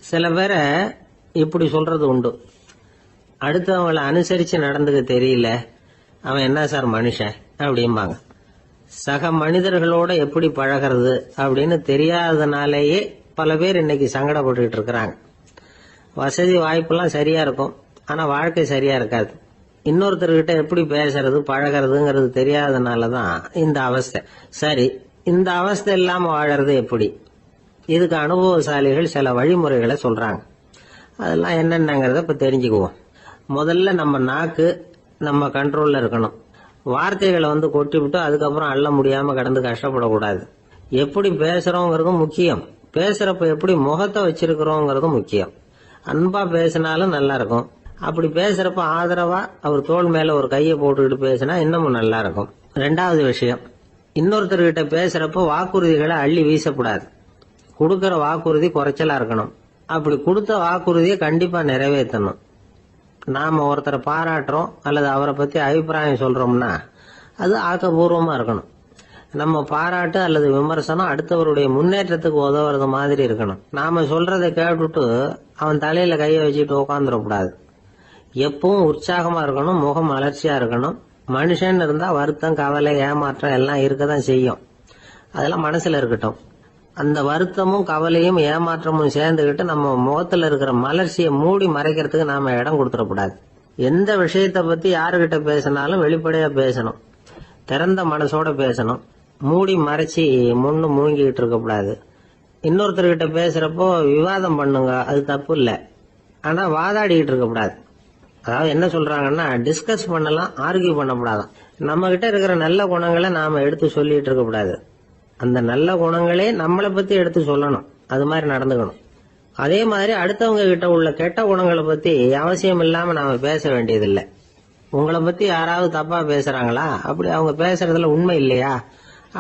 சில பேரை இப்படி சொல்றது உண்டு, அடுத்தவங்களை அனுசரிச்சு நடந்துக்க தெரியல, அவன் என்ன சார் மனுஷன் அப்படிம்பாங்க. சக மனிதர்களோட எப்படி பழகிறது அப்படின்னு தெரியாதனாலேயே பல பேர் இன்னைக்கு சங்கடப்பட்டு இருக்கிறாங்க. வசதி வாய்ப்பெல்லாம் சரியா இருக்கும், ஆனா வாழ்க்கை சரியா இருக்காது. இன்னொருத்தர்கிட்ட எப்படி பேசுறது பழகிறதுங்கிறது தெரியாதனாலதான் இந்த அவஸ்தை. சரி, இந்த அவஸ்தை இல்லாம வாழறது எப்படி? இதுக்கு அனுபவசாலிகள் சில வழிமுறைகளை சொல்றாங்க. அதெல்லாம் என்னென்னங்கிறத இப்ப தெரிஞ்சுக்குவோம். முதல்ல நம்ம நாக்கு நம்ம கண்ட்ரோல்ல இருக்கணும். வார்த்தைகளை கொட்டி விட்டு அதுக்கப்புறம் அள்ள முடியாம கடந்து கஷ்டப்படக்கூடாது. எப்படி பேசுறோங்கிறதும் முக்கியம், பேசுறப்ப எப்படி முகத்தை வச்சிருக்கிறோங்கிறதும் முக்கியம். அன்பா பேசினாலும் நல்லா இருக்கும். அப்படி பேசுறப்ப ஆதரவா அவர் தோள் மேல ஒரு கையை போட்டுக்கிட்டு பேசினா இன்னமும் நல்லா இருக்கும். ரெண்டாவது விஷயம், இன்னொருத்தர்கிட்ட பேசுறப்ப வாக்குறுதிகளை அள்ளி வீசக்கூடாது. கொடுக்கற வாக்குறுதி குறைச்சலா இருக்கணும். அப்படி கொடுத்த வாக்குறுதியை கண்டிப்பா நிறைவேற்றணும். நாம ஒருத்தரை பாராட்டுறோம் அல்லது அவரை பத்தி அபிப்பிராயம் சொல்றோம்னா அது ஆக்கப்பூர்வமா இருக்கணும். நம்ம பாராட்டு அல்லது விமர்சனம் அடுத்தவருடைய முன்னேற்றத்துக்கு உதவுறது மாதிரி இருக்கணும். நாம சொல்றதை கேட்டுட்டு அவன் தலையில கையை வச்சுட்டு உட்காந்துடக்கூடாது. எப்பவும் உற்சாகமா இருக்கணும், முகம் அலர்ச்சியா இருக்கணும். மனுஷன் இருந்தா வருத்தம், கவலை, ஏமாற்றம் எல்லாம் இருக்கதான் செய்யும். அதெல்லாம் மனசுல இருக்கட்டும். அந்த வருத்தமும் கவலையும் ஏமாற்றமும் சேர்ந்துகிட்டு நம்ம முகத்துல இருக்கிற மலர்ச்சியை மூடி மறைக்கிறதுக்கு நாம இடம் கொடுத்துடக்கூடாது. எந்த விஷயத்த பத்தி யாருகிட்ட பேசினாலும் வெளிப்படையா பேசணும், திறந்த மனசோட பேசணும். மூடி மறைச்சி முன்னு மூங்கிட்டு இருக்கக்கூடாது. இன்னொருத்தர்கிட்ட பேசுறப்போ விவாதம் பண்ணுங்க, அது தப்பு இல்லை, ஆனா வாதாடிக்கிட்டு இருக்கக்கூடாது. அதாவது என்ன சொல்றாங்கன்னா, டிஸ்கஸ் பண்ணலாம், ஆர்கியூ பண்ணக்கூடாதான். நம்ம கிட்ட இருக்கிற நல்ல குணங்களை நாம எடுத்து சொல்லிட்டு இருக்கக்கூடாது. அந்த நல்ல குணங்களே நம்மளை பத்தி எடுத்து சொல்லணும், அது மாதிரி நடந்துக்கணும். அதே மாதிரி அடுத்தவங்க கிட்ட உள்ள கெட்ட குணங்களை பத்தி அவசியம் இல்லாம நாம பேச வேண்டியதில்லை. உங்களை பத்தி யாராவது தப்பா பேசுறாங்களா, அப்படி அவங்க பேசுறதுல உண்மை இல்லையா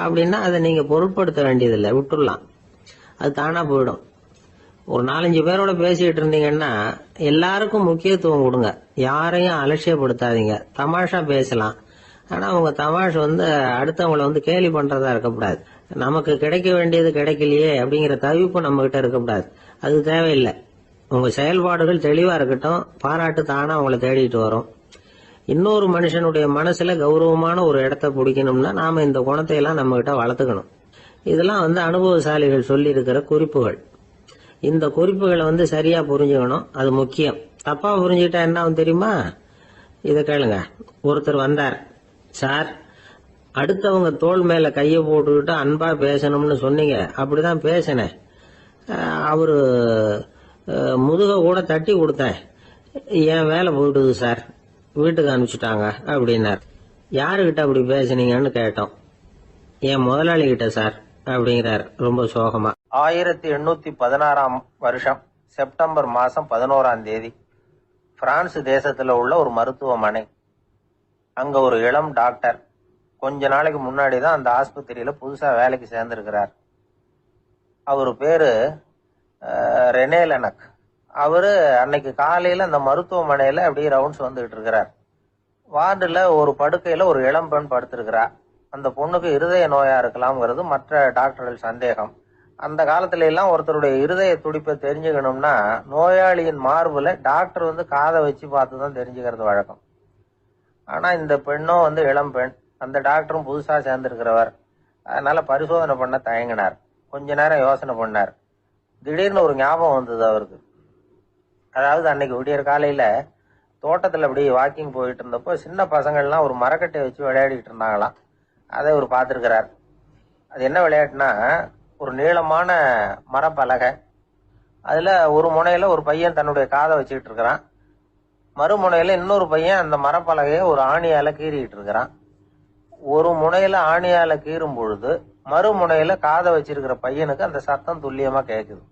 அப்படின்னா அதை நீங்க பொருட்படுத்த வேண்டியதில்லை, விட்டுடலாம். அது தானா போயிடும். ஒரு 4-5 பேரோட பேசிட்டு இருந்தீங்கன்னா எல்லாருக்கும் முக்கியத்துவம் கொடுங்க, யாரையும் அலட்சியப்படுத்தாதீங்க. தமாஷா பேசலாம், ஆனா உங்க தமாஷ் அடுத்தவங்களை கேலி பண்றதா இருக்கக்கூடாது. நமக்கு கிடைக்க வேண்டியது கிடைக்கலையே அப்படிங்கிற தவிப்பு நம்ம கிட்ட இருக்கக்கூடாது, அது தேவையில்லை. உங்க செயல்பாடுகள் தெளிவா இருக்கட்டும், பாராட்டு தானா உங்களை தேடிட்டு வரும். இன்னொரு மனுஷனுடைய மனசுல கௌரவமான ஒரு இடத்த பிடிக்கணும்னா நாம இந்த குணத்தை எல்லாம் நம்ம கிட்ட வளர்த்துக்கணும். இதெல்லாம் அனுபவசாலிகள் சொல்லி இருக்கிற குறிப்புகள். இந்த குறிப்புகளை சரியா புரிஞ்சுக்கணும், அது முக்கியம். தப்பா புரிஞ்சுக்கிட்டா என்ன ஆகும் தெரியுமா? இத கேளுங்க. ஒருத்தர் வந்தார், சார் அடுத்தவங்க தோள் மேல கைய போட்டுக்கிட்டு அன்பா பேசணும்னு சொன்னீங்க, அப்படிதான் பேசினேன். அவரு முதுக கூட தட்டி கொடுத்தேன், என் வேலை போயிடுது சார், வீட்டுக்கு அனுப்பிச்சுட்டாங்க அப்படின்னார். யாருகிட்ட அப்படி பேசுனீங்கன்னு கேட்டோம். என் முதலாளி கிட்ட சார் அப்படிங்கிறார் ரொம்ப சோகமா. 1816 வருஷம் செப்டம்பர் மாசம் 11ஆம் தேதி பிரான்ஸ் தேசத்துல உள்ள ஒரு மருத்துவமனை. அங்க ஒரு இளம் டாக்டர் கொஞ்ச நாளைக்கு முன்னாடி தான் அந்த ஆஸ்பத்திரியில புதுசா வேலைக்கு சேர்ந்திருக்கிறார். அவரு பேரு ரெனே லெனக். அவரு அன்னைக்கு காலையில அந்த மருத்துவமனையில அப்படியே ரவுண்ட்ஸ் வந்துகிட்டு இருக்கிறார். வார்டுல ஒரு படுக்கையில ஒரு இளம் பெண் படுத்திருக்கிறா. அந்த பொண்ணுக்கு இருதய நோயா இருக்கலாம்ங்கிறது மற்ற டாக்டர்கள் சந்தேகம். அந்த காலத்துல எல்லாம் ஒருத்தருடைய இருதய துடிப்பை தெரிஞ்சுக்கணும்னா நோயாளியின் மார்புல டாக்டர் காதை வச்சு பார்த்துதான் தெரிஞ்சுக்கிறது வழக்கம். ஆனா இந்த பெண்ணும் இளம் பெண், அந்த டாக்டரும் புதுசா சேர்ந்திருக்கிறவர். அதனால பரிசோதனை பண்ண தயங்கினார். கொஞ்ச நேரம் யோசனை பண்ணார். திடீர்னு ஒரு ஞாபகம் வந்தது அவருக்கு. அதாவது அன்னைக்கு விடியற் காலையில தோட்டத்துல அப்படி வாக்கிங் போயிட்டு இருந்தப்போ சின்ன பசங்கள்லாம் ஒரு மரக்கட்டை வச்சு விளையாடிட்டு இருந்தாங்களாம். அதை அவர் பார்த்திருக்கிறார். அது என்ன விளையாட்டுனா, ஒரு நீளமான மரப்பலகை, அதுல ஒரு முனையில ஒரு பையன் தன்னுடைய காதை வச்சுக்கிட்டு இருக்கிறான், மறுமுனையில இன்னொரு பையன் அந்த மரப்பலகையை ஒரு ஆணியால கீறிட்டு இருக்கிறான். ஒரு முனையில ஆணியால கீறும் பொழுது மறுமுனையில காதை வச்சிருக்கிற பையனுக்கு அந்த சத்தம் துல்லியமா கேட்குது.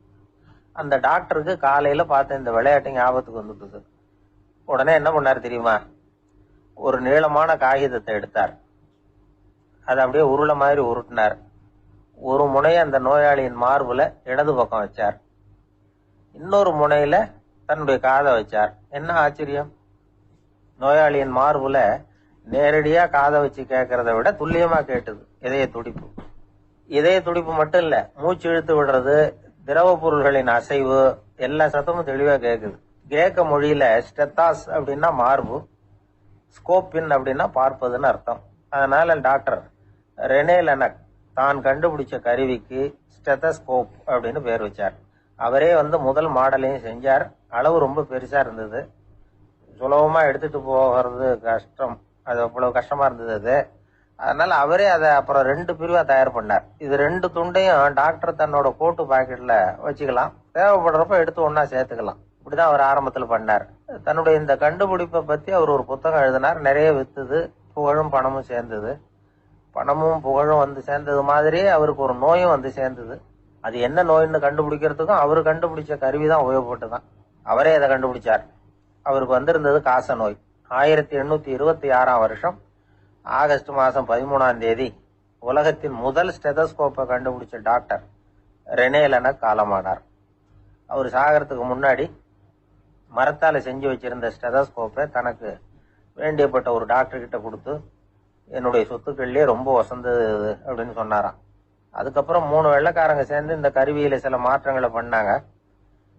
அந்த டாக்டருக்கு காலையில பார்த்த இந்த விளையாட்டு ஞாபகத்துக்கு வந்துட்டு உடனே என்ன பண்ணாரு தெரியுமா? ஒரு நீளமான காகிதத்தை எடுத்தார், அதை அப்படியே உருளை மாதிரி உருட்டினார். ஒரு முனையை அந்த நோயாளியின் மார்புல இடது பக்கம் வச்சார், இன்னொரு முனையில தன்னுடைய காதை வச்சார். என்ன ஆச்சரியம்! நோயாளியின் மார்புல நேரடியா காதை வச்சு கேட்கறத விட துல்லியமா கேட்டது இதய துடிப்பு. இதய துடிப்பு மட்டும் இல்ல, மூச்சு இழுத்து விடுறது, திரவ பொருள்களின் அசைவு எல்லா சத்தமும் தெளிவா கேக்குது. கிரேக்க மொழியில ஸ்டெத்தாஸ் அப்படின்னா மார்பு, ஸ்கோப்பின் அப்படின்னா பார்ப்பதுன்னு அர்த்தம். அதனால டாக்டர் ரெனே லெனக் தான் கண்டுபிடிச்ச கருவிக்கு ஸ்டெத்தஸ்கோப் அப்படின்னு பேர் வச்சார். அவரே முதல் மாடலையும் செஞ்சார். அளவு ரொம்ப பெருசா இருந்தது, சுலபமா எடுத்துட்டு போகிறது கஷ்டம், அது அவ்வளவு கஷ்டமா இருந்தது அது. அதனால அவரே அதை அப்புறம் 2 பிரிவா தயார் பண்ணார். இது 2 துண்டையும் டாக்டர் தன்னோட கோட்டு பாக்கெட்ல வச்சுக்கலாம், தேவைப்படுறப்ப எடுத்து ஒன்னா சேர்த்துக்கலாம். இப்படிதான் அவர் ஆரம்பத்துல பண்ணார். தன்னுடைய இந்த கண்டுபிடிப்பை பத்தி அவர் ஒரு புத்தகம் எழுதினார். நிறைய வித்துது, புகழும் பணமும் சேர்ந்தது. பணமும் புகழும் சேர்ந்தது மாதிரியே அவருக்கு ஒரு நோயும் சேர்ந்தது. அது என்ன நோயின்னு கண்டுபிடிக்கிறதுக்கும் அவரு கண்டுபிடிச்ச கருவிதான் உபயோகப்பட்டுதான். அவரே அதை கண்டுபிடிச்சார். அவருக்கு வந்திருந்தது காச நோய். 1826 வருஷம் ஆகஸ்ட் மாசம் 13 உலகத்தின் முதல் ஸ்டெதஸ்கோப்பை கண்டுபிடிச்ச டாக்டர் ரெனே லெனக் காலமானார். அவர் சாகறதுக்கு முன்னாடி மரத்தால செஞ்சு வச்சிருந்த ஸ்டெதஸ்கோப்பை தனக்கு வேண்டியப்பட்ட ஒரு டாக்டர் கிட்ட கொடுத்து, என்னுடைய சொத்துக்கள்லயே ரொம்ப வசந்தது அப்படின்னு சொன்னாராம். அதுக்கப்புறம் 3 வெள்ளைக்காரங்க சேர்ந்து இந்த கருவியில சில மாற்றங்களை பண்ணாங்க.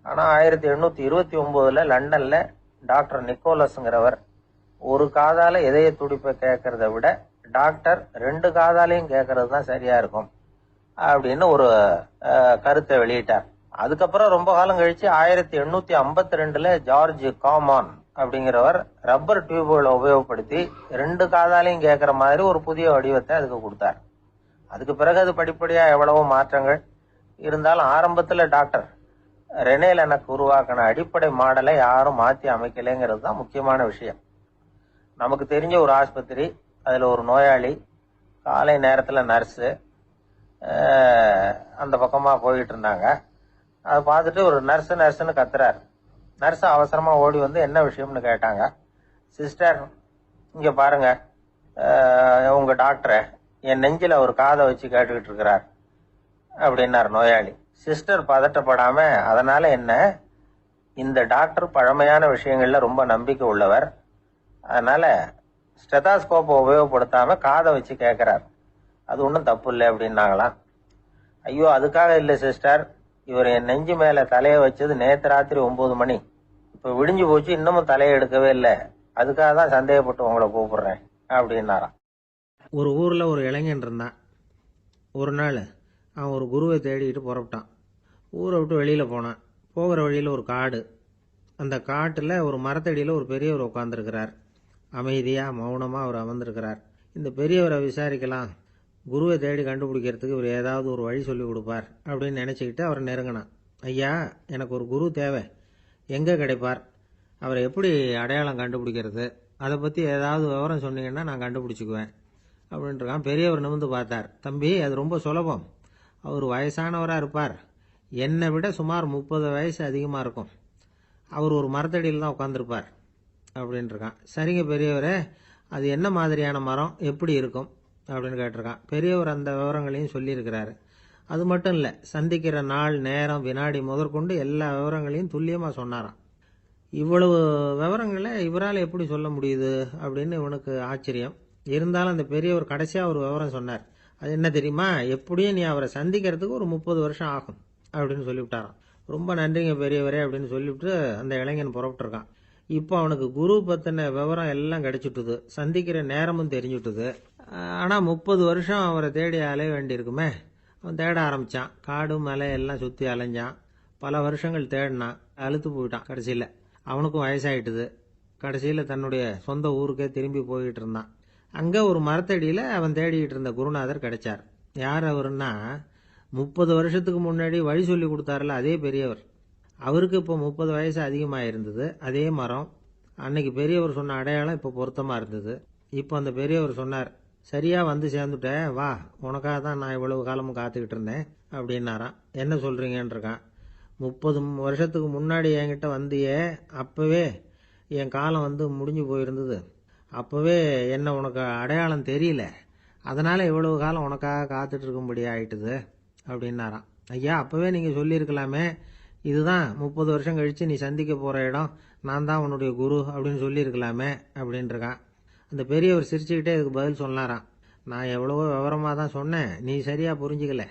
ஆனா 1829 லண்டன்ல டாக்டர் நிக்கோலஸ்ங்கிறவர் ஒரு காதால இதய துடிப்பை கேட்கறத விட டாக்டர் 2 காதாலையும் கேட்கறது தான் சரியா இருக்கும் அப்படின்னு ஒரு கருத்தை வெளியிட்டார். அதுக்கப்புறம் ரொம்ப காலம் கழிச்சு 1852 ஜார்ஜ் காமான் அப்படிங்கிறவர் ரப்பர் டியூப்களை உபயோகப்படுத்தி 2 காதாலையும் கேட்கற மாதிரி ஒரு புதிய வடிவத்தை அதுக்கு கொடுத்தார். அதுக்கு பிறகு அது படிப்படியா எவ்வளவோ மாற்றங்கள் இருந்தாலும் ஆரம்பத்துல டாக்டர் ரெனே லெனக் உருவாக்கின அடிப்படை மாடலை யாரும் மாத்தி அமைக்கலைங்கிறது தான் முக்கியமான விஷயம். நமக்கு தெரிஞ்ச ஒரு ஆஸ்பத்திரி, அதுல ஒரு நோயாளி, காலை நேரத்துல நர்ஸு அந்த பக்கமா போயிட்டு இருந்தாங்க. அதை பார்த்துட்டு ஒரு நர்ஸுன்னு கத்துறாரு. நர்ஸ் அவசரமா ஓடி என்ன விஷயம்னு கேட்டாங்க. சிஸ்டர், இங்க பாருங்க, உங்க டாக்டரை என் நெஞ்சில ஒரு காதை வச்சு கேட்டுக்கிட்டு இருக்கிறார் அப்படின்னார் நோயாளி. சிஸ்டர் பதட்டப்படாம, அதனால என்ன, இந்த டாக்டர் பழமையான விஷயங்கள்ல ரொம்ப நம்பிக்கை உள்ளவர், அதனால ஸ்டெதாஸ்கோப்பை உபயோகப்படுத்தாம காதை வச்சு கேட்கிறார், அது ஒன்றும் தப்பு இல்லை அப்படின்னாங்களாம். ஐயோ, அதுக்காக இல்லை சிஸ்டர், இவர் என் நெஞ்சு மேல தலையை வச்சது நேற்று ராத்திரி 9 மணி, இப்ப விடிஞ்சு போச்சு, இன்னமும் தலையை எடுக்கவே இல்லை, அதுக்காக தான் சந்தேகப்பட்டு உங்களை கூப்பிடுறேன் அப்படின்னாராம். ஒரு ஊர்ல ஒரு இளைஞன் இருந்தான். ஒரு நாள் அவன் ஒரு குருவை தேடிட்டு புறப்பட்டான். ஊரை விட்டு வெளியில போனான். போகிற வழியில ஒரு காடு. அந்த காட்டுல ஒரு மரத்தடியில ஒரு பெரியவர் உட்கார்ந்துருக்கிறார். அமைதியா மௌனமா அவர் அமர்ந்திருக்கிறார். இந்த பெரியவரை விசாரிக்கலாம், குருவை தேடி கண்டுபிடிக்கிறதுக்கு இவர் ஏதாவது ஒரு வழி சொல்லி கொடுப்பார் அப்படின்னு நினைச்சுக்கிட்டு அவரை நெருங்கினான். ஐயா, எனக்கு ஒரு குரு தேவை, எங்க கிடைப்பார், அவரை எப்படி அடையாளம் கண்டுபிடிக்கிறது, அதை பத்தி ஏதாவது விவரம் சொன்னீங்கன்னா நான் கண்டுபிடிச்சுக்குவேன் அப்படின்றான். பெரியவர் நிமிர்ந்து பார்த்தார். தம்பி, அது ரொம்ப சுலபம், அவர் வயசானவரா இருப்பார், என்னை விட சுமார் 30 வயசு அதிகமா இருக்கும், அவர் ஒரு மரத்தடியில் தான் உட்காந்துருப்பார் அப்படின்ட்டுருக்கான். சரிங்க பெரியவரே, அது என்ன மாதிரியான மரம், எப்படி இருக்கும் அப்படின்னு கேட்டிருக்கான். பெரியவர் அந்த விவரங்களையும் சொல்லியிருக்கிறாரு. அது மட்டும் இல்லை, சந்திக்கிற நாள், நேரம், வினாடி முதற்கொண்டு எல்லா விவரங்களையும் துல்லியமாக சொன்னாராம். இவ்வளவு விவரங்களை இவரால் எப்படி சொல்ல முடியுது அப்படின்னு இவனுக்கு ஆச்சரியம். இருந்தாலும் அந்த பெரியவர் கடைசியாக ஒரு விவரம் சொன்னார். அது என்ன தெரியுமா, எப்படியும் நீ அவரை சந்திக்கிறதுக்கு ஒரு 30 வருஷம் ஆகும் அப்படின்னு சொல்லிவிட்டாராம். ரொம்ப நன்றிங்க பெரியவரே அப்படின்னு சொல்லிவிட்டு அந்த இளைஞன் புறப்பட்டுருக்கான். இப்போ அவனுக்கு குரு பத்தின விவரம் எல்லாம் கிடைச்சிட்டுது, சந்திக்கிற நேரமும் தெரிஞ்சுட்டுது. ஆனா 30 வருஷம் அவரை தேடி அலைய வேண்டியிருக்குமே. அவன் தேட ஆரம்பிச்சான். காடு மலை எல்லாம் சுத்தி அலைஞ்சான். பல வருஷங்கள் தேடினான். அழுத்து போயிட்டான். கடைசியில அவனுக்கும் வயசாயிட்டுது. கடைசியில தன்னுடைய சொந்த ஊருக்கே திரும்பி போயிட்டு இருந்தான். அங்க ஒரு மரத்தடியில அவன் தேடிட்டு இருந்த குருநாதர் கிடைச்சார். யார் அவருன்னா, 30 வருஷத்துக்கு முன்னாடி வழி சொல்லி கொடுத்தாருல அதே பெரியவர். அவருக்கு இப்போ 30 வயசு அதிகமாக இருந்தது. அதே மரம், அன்னைக்கு பெரியவர் சொன்ன அடையாளம் இப்போ பொருத்தமா இருந்தது. இப்போ அந்த பெரியவர் சொன்னார், சரியா வந்து சேர்ந்துட்டேன், வா, உனக்காக தான் நான் இவ்வளவு காலமும் காத்துக்கிட்டு இருந்தேன் அப்படின்னாராம். என்ன சொல்றீங்கன்னு இருக்கான். 30 வருஷத்துக்கு முன்னாடி என்கிட்ட வந்தியே, அப்பவே என் காலம் முடிஞ்சு போயிருந்தது, அப்பவே என்ன உனக்கு அடையாளம் தெரியல, அதனால இவ்வளவு காலம் உனக்காக காத்துட்டு இருக்கும்படி ஆயிட்டுது அப்படின்னாராம். ஐயா, அப்பவே நீங்க சொல்லியிருக்கலாமே, இதுதான் 30 வருஷம் கழிச்சு நீ சந்திக்க போற இடம், நான் தான் உன்னுடைய குரு அப்படின்னு சொல்லியிருக்கலாமே அப்படின்னு இருக்கான். அந்த பெரியவர் சிரிச்சுக்கிட்டே இதுக்கு பதில் சொன்னாராம். நான் எவ்வளவோ விவரமா தான் சொன்னேன், நீ சரியா புரிஞ்சுக்கல.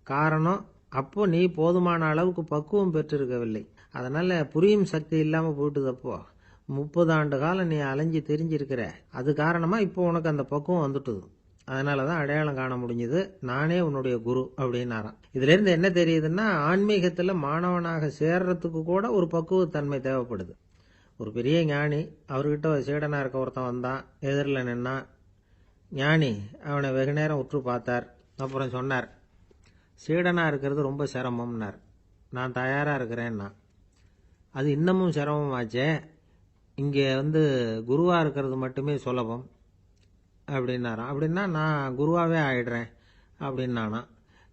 காரணம், அப்போ நீ போதுமான அளவுக்கு பக்குவம் பெற்றிருக்கவில்லை. அதனால புரியும் சக்தி இல்லாம போயிட்டுதப்போ 30 ஆண்டு காலம் நீ அலைஞ்சு தெரிஞ்சிருக்கிற. அது காரணமா இப்போ உனக்கு அந்த பக்குவம் வந்துட்டுது. அதனாலதான் அடையாளம் காண முடிஞ்சது. நானே உன்னுடைய குரு அப்படின்னாராம். இதுல இருந்து என்ன தெரியுதுன்னா, ஆன்மீகத்துல மாணவனாக சேர்றதுக்கு கூட ஒரு பக்குவத்தன்மை தேவைப்படுது. ஒரு பெரிய ஞானி, அவர்கிட்ட சீடனா இருக்க ஒருத்தன் வந்தான், எதிரில் நின்னா. ஞானி அவனை வெகு நேரம் உற்று பார்த்தார். அப்புறம் சொன்னார், சீடனா இருக்கிறது ரொம்ப சிரமம்னார். நான் தயாரா இருக்கிறேன்னா. அது இன்னமும் சிரமமாச்சே, இங்கே குருவா இருக்கிறது மட்டுமே சுலபம் அப்படின்னாராம். அப்படின்னா நான் குருவாவே ஆயிடுறேன் அப்படின்னானா.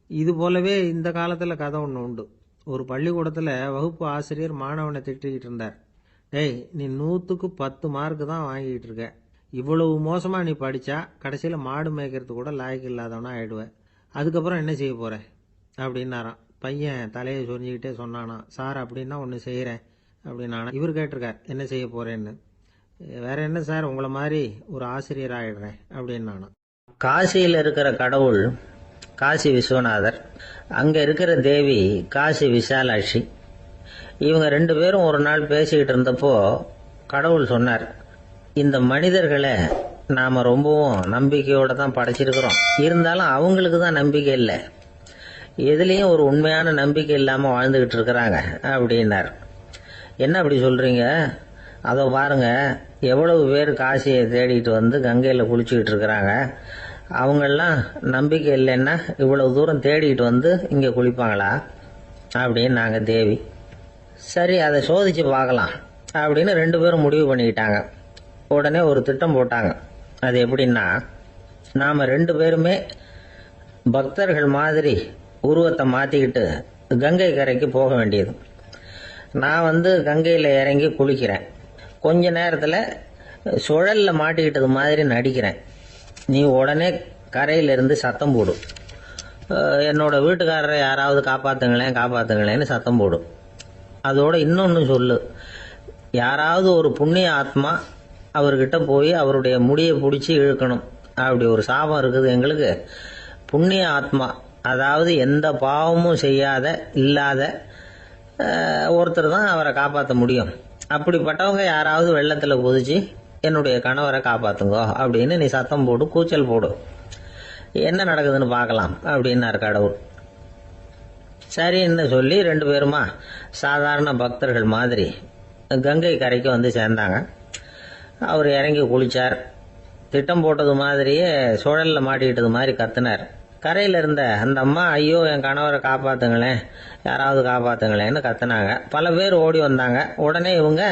இது போலவே இந்த காலத்துல கதை ஒன்று உண்டு. ஒரு பள்ளிக்கூடத்துல வகுப்பு ஆசிரியர் மாணவனை திட்டிக்கிட்டு இருந்தார். டேய், நீ 100க்கு 10 மார்க்கு தான் வாங்கிட்டு இருக்க. இவ்வளவு மோசமா நீ படிச்சா கடைசியில மாடு மேய்க்கிறது கூட லாய்க்கு இல்லாதவனா ஆயிடுவேன். அதுக்கப்புறம் என்ன செய்ய போற அப்படின்னாராம். பையன் தலையை சொரிஞ்சுக்கிட்டே சொன்னானா, சார் அப்படின்னா ஒன்று செய்யறேன் அப்படின்னானா. இவர் கேட்டிருக்கார், என்ன செய்ய போறேன்னு. வேற என்ன சார், உங்களை மாதிரி ஒரு ஆசிரியர் ஆயிடுறேன் அப்படின்னானா. காசியில் இருக்கிற கடவுள் காசி விஸ்வநாதர், அங்க இருக்கிற தேவி காசி விசாலாட்சி. இவங்க 2 பேரும் ஒரு நாள் பேசிக்கிட்டு இருந்தப்போ கடவுள் சொன்னார், இந்த மனிதர்களை நாம ரொம்பவும் நம்பிக்கையோட தான் படைச்சிருக்கிறோம். இருந்தாலும் அவங்களுக்கு தான் நம்பிக்கை இல்லை, எதுலேயும் ஒரு உண்மையான நம்பிக்கை இல்லாமல் வாழ்ந்துகிட்டு இருக்கிறாங்க அப்படின்னார். என்ன அப்படி சொல்றீங்க? அதோ பாருங்க, எவ்வளவு பேர் காசியை தேடிட்டு கங்கையில் குளிச்சுக்கிட்டு இருக்கிறாங்க. அவங்கெல்லாம் நம்பிக்கை இல்லைன்னா இவ்வளவு தூரம் தேடிட்டு இங்கே குளிப்பாங்களா அப்படின்னு நாங்கள் தேவி. சரி, அதை சோதிச்சு பார்க்கலாம் அப்படின்னு 2 பேரும் முடிவு பண்ணிக்கிட்டாங்க. உடனே ஒரு திட்டம் போட்டாங்க. அது எப்படின்னா, நாம் 2 பேருமே பக்தர்கள் மாதிரி உருவத்தை மாற்றிக்கிட்டு கங்கை கரைக்கு போக வேண்டியது. நான் கங்கையில் இறங்கி குளிக்கிறேன். கொஞ்ச நேரத்தில் சுழலில் மாட்டிக்கிட்டது மாதிரி நடிக்கிறேன். நீ உடனே கரையிலிருந்து சத்தம் போடும், என்னோட வீட்டுக்காரரை யாராவது காப்பாற்றுங்களேன் காப்பாற்றுங்களேன்னு சத்தம் போடும். அதோட இன்னொன்று சொல்லு, யாராவது ஒரு புண்ணிய ஆத்மா அவர்கிட்ட போய் அவருடைய முடியை பிடிச்சி இழுக்கணும். அப்படி ஒரு சாபம் இருக்குது எங்களுக்கு. புண்ணிய ஆத்மா, அதாவது எந்த பாவமும் செய்யாத இல்லாத ஒருத்தர் தான் அவரை காப்பாற்ற முடியும். அப்படிப்பட்டவங்க யாராவது வெள்ளத்தில் குதிச்சு என்னுடைய கணவரை காப்பாத்துங்கோ அப்படின்னு நீ சத்தம் போடு, கூச்சல் போடு, என்ன நடக்குதுன்னு பார்க்கலாம் அப்படின்னாரு கடவுள். சரின்னு சொல்லி 2 பேருமா சாதாரண பக்தர்கள் மாதிரி கங்கை கரைக்கு சேர்ந்தாங்க. அவர் இறங்கி குளிச்சார். திட்டம் போட்டது மாதிரியே சுழல்ல மாட்டிக்கிட்டது மாதிரி கத்துனார். கரையில் இருந்த அந்த அம்மா, ஐயோ என் கணவரை காப்பாத்துங்களேன், யாராவது காப்பாத்துங்களேன்னு கத்துனாங்க. பல பேர் ஓடி வந்தாங்க. உடனே இவங்க,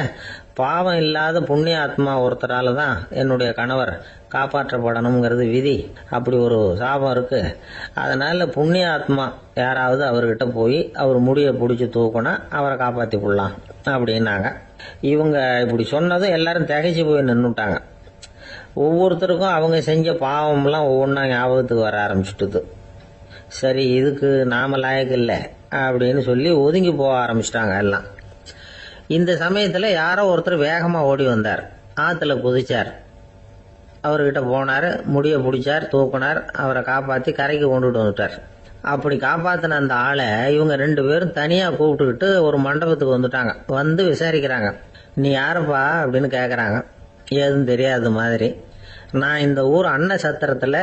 பாவம் இல்லாத புண்ணிய ஆத்மா ஒருத்தரால தான் என்னுடைய கணவர் காப்பாற்றப்படணுங்கிறது விதி, அப்படி ஒரு சாபம் இருக்கு, அதனால புண்ணிய ஆத்மா யாராவது அவர்கிட்ட போய் அவர் முடியை பிடிச்சி தூக்குனா அவரை காப்பாற்றி விடலாம் அப்படின்னாங்க. இவங்க இப்படி சொன்னதும் எல்லாரும் திகைச்சு போய் நின்றுட்டாங்க. ஒவ்வொருத்தருக்கும் அவங்க செஞ்ச பாவம்லாம் ஒவ்வொன்றா ஞாபகத்துக்கு வர ஆரம்பிச்சுட்டுது. சரி, இதுக்கு நாம லாயக்கு இல்லை அப்படின்னு சொல்லி ஒதுங்கி போக ஆரம்பிச்சிட்டாங்க எல்லாம். இந்த சமயத்தில் யாரோ ஒருத்தர் வேகமாக ஓடி வந்தார். ஆற்றுல குதிச்சார். அவர்கிட்ட போனார், முடியை பிடிச்சார், தூக்குனார், அவரை காப்பாற்றி கரைக்கு கொண்டுட்டு வந்துட்டார். அப்படி காப்பாற்றின அந்த ஆளை இவங்க 2 பேரும் தனியாக கூப்பிட்டுக்கிட்டு ஒரு மண்டபத்துக்கு வந்துட்டாங்க. விசாரிக்கிறாங்க. நீ யாரப்பா அப்படின்னு கேட்குறாங்க. ஏதும் தெரியாத மாதிரி. நான் இந்த ஊர் அன்ன சத்திரத்தில்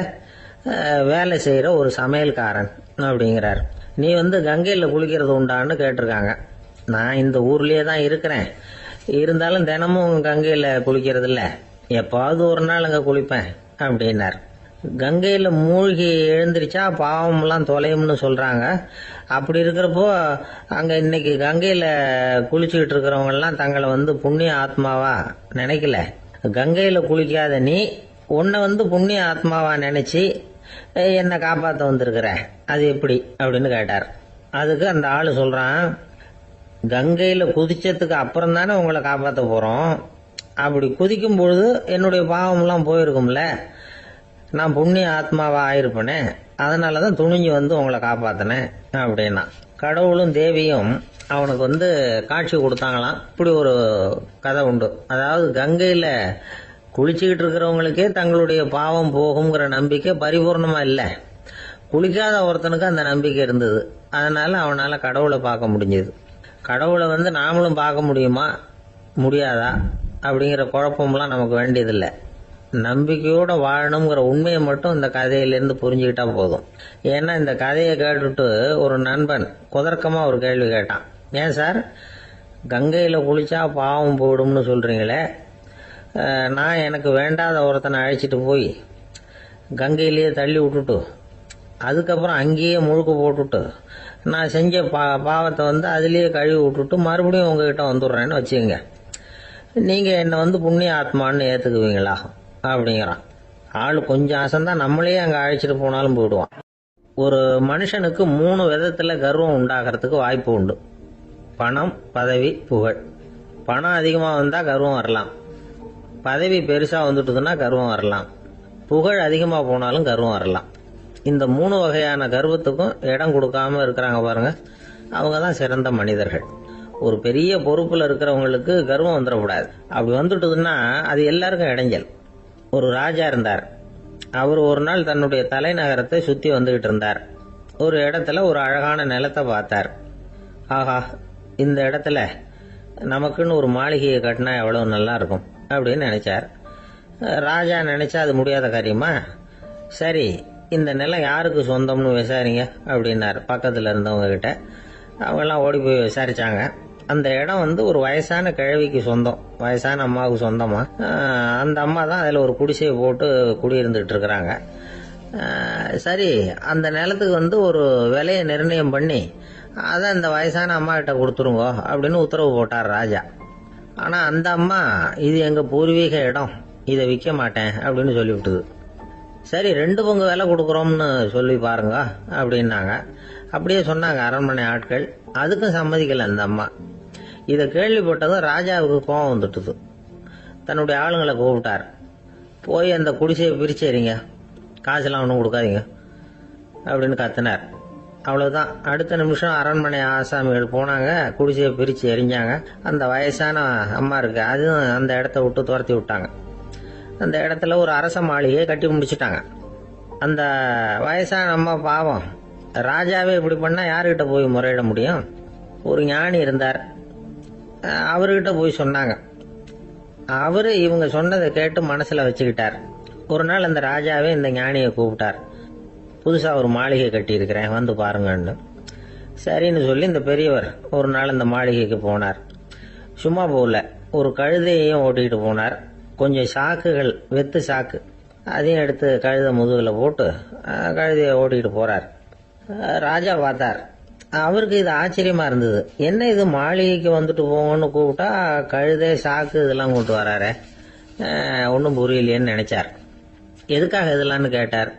வேலை செய்கிற ஒரு சமையல்காரன் அப்படிங்கிறார். நீ கங்கையில் குளிக்கிறது உண்டான்னு கேட்டிருக்காங்க. நான் இந்த ஊர்லேயே தான் இருக்கிறேன், இருந்தாலும் தினமும் கங்கையில் குளிக்கிறது இல்லை, எப்பாவது ஒரு நாள் அங்கே குளிப்பேன் அப்படின்னார். கங்கையில் மூழ்கி எழுந்திரிச்சா பாவம்லாம் தொலையும்னு சொல்கிறாங்க. அப்படி இருக்கிறப்போ அங்கே இன்னைக்கு கங்கையில் குளிச்சுக்கிட்டு இருக்கிறவங்கெல்லாம் தங்களை புண்ணிய ஆத்மாவா நினைக்கல. கங்கையில் குளிக்காத நீ உன்னை புண்ணிய ஆத்மாவா நினைச்சு என்னை காப்பாற்ற வந்திருக்கிற, அது எப்படி அப்படின்னு கேட்டார். அதுக்கு அந்த ஆளு சொல்றான், கங்கையில் குதிச்சதுக்கு அப்புறம் தானே உங்களை காப்பாற்ற போறோம். அப்படி குதிக்கும் பொழுது என்னுடைய பாவம்லாம் போயிருக்கும்ல, நான் புண்ணிய ஆத்மாவா ஆயிருப்பேனே, அதனாலதான் துணிஞ்சு உங்களை காப்பாத்தினேன் அப்படின்னா. கடவுளும் தேவியும் அவனுக்கு காட்சி கொடுத்தாங்களாம். இப்படி ஒரு கதை உண்டு. அதாவது கங்கையில குளிச்சுக்கிட்டு இருக்கிறவங்களுக்கே தங்களுடைய பாவம் போகுங்கிற நம்பிக்கை பரிபூர்ணமா இல்லை. குளிக்காத ஒருத்தனுக்கு அந்த நம்பிக்கை இருந்தது. அதனால அவனால் கடவுளை பார்க்க முடிஞ்சது. கடவுளை நாமளும் பார்க்க முடியுமா முடியாதா அப்படிங்கிற குழப்பம்லாம் நமக்கு வேண்டியதில்லை. நம்பிக்கையோடு வாழணுங்கிற உண்மையை மட்டும் இந்த கதையிலேருந்து புரிஞ்சுக்கிட்டா போதும். ஏன்னா இந்த கதையை கேட்டுட்டு ஒரு நண்பன் குதர்க்கமாக ஒரு கேள்வி கேட்டான். ஏன் சார், கங்கையில் குளிச்சா பாவம் போயிடும்னு சொல்கிறீங்களே, நான் எனக்கு வேண்டாத ஒருத்தனை அழைச்சிட்டு போய் கங்கையிலேயே தள்ளி விட்டுட்டு அதுக்கப்புறம் அங்கேயே முழுக்க போட்டுட்டு நான் செஞ்ச பாவத்தை அதுலேயே கழுவி விட்டுட்டு மறுபடியும் உங்ககிட்ட வந்துடுறேன்னு வச்சுக்கோங்க, நீங்கள் என்னை புண்ணிய ஆத்மான்னு ஏற்றுக்குவீங்களா அப்படிங்கிறான். ஆள் கொஞ்சம் அசந்தான் நம்மளே அங்கே அழைச்சிட்டு போனாலும் போயிடுவான். ஒரு மனுஷனுக்கு 3 விதத்தில் கர்வம் உண்டாகிறதுக்கு வாய்ப்பு உண்டு. பணம், பதவி, புகழ். பணம் அதிகமாக வந்தால் கர்வம் வரலாம், பதவி பெருசாக வந்துட்டுதுன்னா கர்வம் வரலாம், புகழ் அதிகமாக போனாலும் கர்வம் வரலாம். இந்த 3 வகையான கர்வத்துக்கும் இடம் கொடுக்காம இருக்கிறாங்க பாருங்க, அவங்க தான் சிறந்த மனிதர்கள். ஒரு பெரிய பொறுப்பில் இருக்கிறவங்களுக்கு கர்வம் வந்துடக்கூடாது. அப்படி வந்துட்டுதுன்னா அது எல்லாருக்கும் இடைஞ்சல். ஒரு ராஜா இருந்தார். அவர் ஒரு நாள் தன்னுடைய தலைநகரத்தை சுற்றி வந்துகிட்டு இருந்தார். ஒரு இடத்துல ஒரு அழகான நிலத்தை பார்த்தார். ஆஹா, இந்த இடத்துல நமக்குன்னு ஒரு மாளிகையை கட்டினா எவ்வளோ நல்லா இருக்கும் அப்படின்னு நினைச்சார். ராஜா நினைச்சா அது முடியாத காரியமா? சரி, இந்த நிலம் யாருக்கு சொந்தம்னு விசாரிங்க அப்படின்னார் பக்கத்தில் இருந்தவங்க கிட்ட. அவங்கெல்லாம் ஓடி போய் விசாரிச்சாங்க. அந்த இடம் ஒரு வயசான கிழவிக்கு சொந்தம், வயசான அம்மாவுக்கு சொந்தமா. அந்த அம்மா தான் அதில் ஒரு குடிசையை போட்டு குடியிருந்துட்டு இருக்கிறாங்க. சரி, அந்த நிலத்துக்கு ஒரு விலையை நிர்ணயம் பண்ணி அதை அந்த வயசான அம்மா கிட்ட கொடுத்துருங்க அப்படின்னு உத்தரவு போட்டார் ராஜா. ஆனால் அந்த அம்மா இது எங்கள் பூர்வீக இடம், இதை விற்க மாட்டேன் அப்படின்னு சொல்லிவிட்டுது. சரி, 2 பங்கு விலை கொடுக்குறோம்னு சொல்லி பாருங்க அப்படின்னாங்க. அப்படியே சொன்னாங்க அரண்மனை ஆட்கள். அதுக்கும் சம்மதிக்கலை அந்த அம்மா. இதை கேள்விப்பட்டதும் ராஜாவுக்கு கோபம் வந்துட்டுது. தன்னுடைய ஆளுங்களை கூப்பிட்டார். போய் அந்த குடிசையை பிரிச்சேரிங்க, காசுலாம் ஒன்றும் கொடுக்காதீங்க அப்படின்னு கத்தினார். அவ்வளோதான். அடுத்த நிமிஷம் அரண்மனை ஆசாமிகள் போனாங்க, குடிசையை பிரித்து எரிஞ்சாங்க. அந்த வயசான அம்மா இருக்கு, அதுவும் அந்த இடத்த விட்டு துரத்தி விட்டாங்க. அந்த இடத்துல ஒரு அரச மாளிகையை கட்டி முடிச்சுட்டாங்க. அந்த வயசான அம்மா பாவம், ராஜாவே இப்படி பண்ணால் யாருக்கிட்ட போய் முறையிட முடியும்? ஒரு ஞானி இருந்தார், அவர்கிட்ட போய் சொன்னாங்க. அவரு இவங்க சொன்னதை கேட்டு மனசில் வச்சுக்கிட்டார். ஒரு நாள் அந்த ராஜாவே இந்த ஞானியை கூப்பிட்டார். புதுசாக ஒரு மாளிகை கட்டியிருக்கிறேன், வந்து பாருங்கன்னு. சரின்னு சொல்லி இந்த பெரியவர் ஒரு நாள் இந்த மாளிகைக்கு போனார். சும்மா போகல, ஒரு கழுதையையும் ஓட்டிகிட்டு போனார். கொஞ்சம் சாக்குகள், வெத்து சாக்கு, அதையும் எடுத்து கழுதை முதுகில் போட்டு கழுதையை ஓட்டிகிட்டு போகிறார். ராஜா பார்த்தார். அவருக்கு இது ஆச்சரியமாக இருந்தது. என்ன இது, மாளிகைக்கு வந்துட்டு போங்கன்னு கூப்பிட்டா கழுதை சாக்கு இதெல்லாம் கொண்டு வராரு, ஒன்றும் புரியலையேன்னு நினைச்சார். எதுக்காக இதெல்லாம்னு கேட்டார்.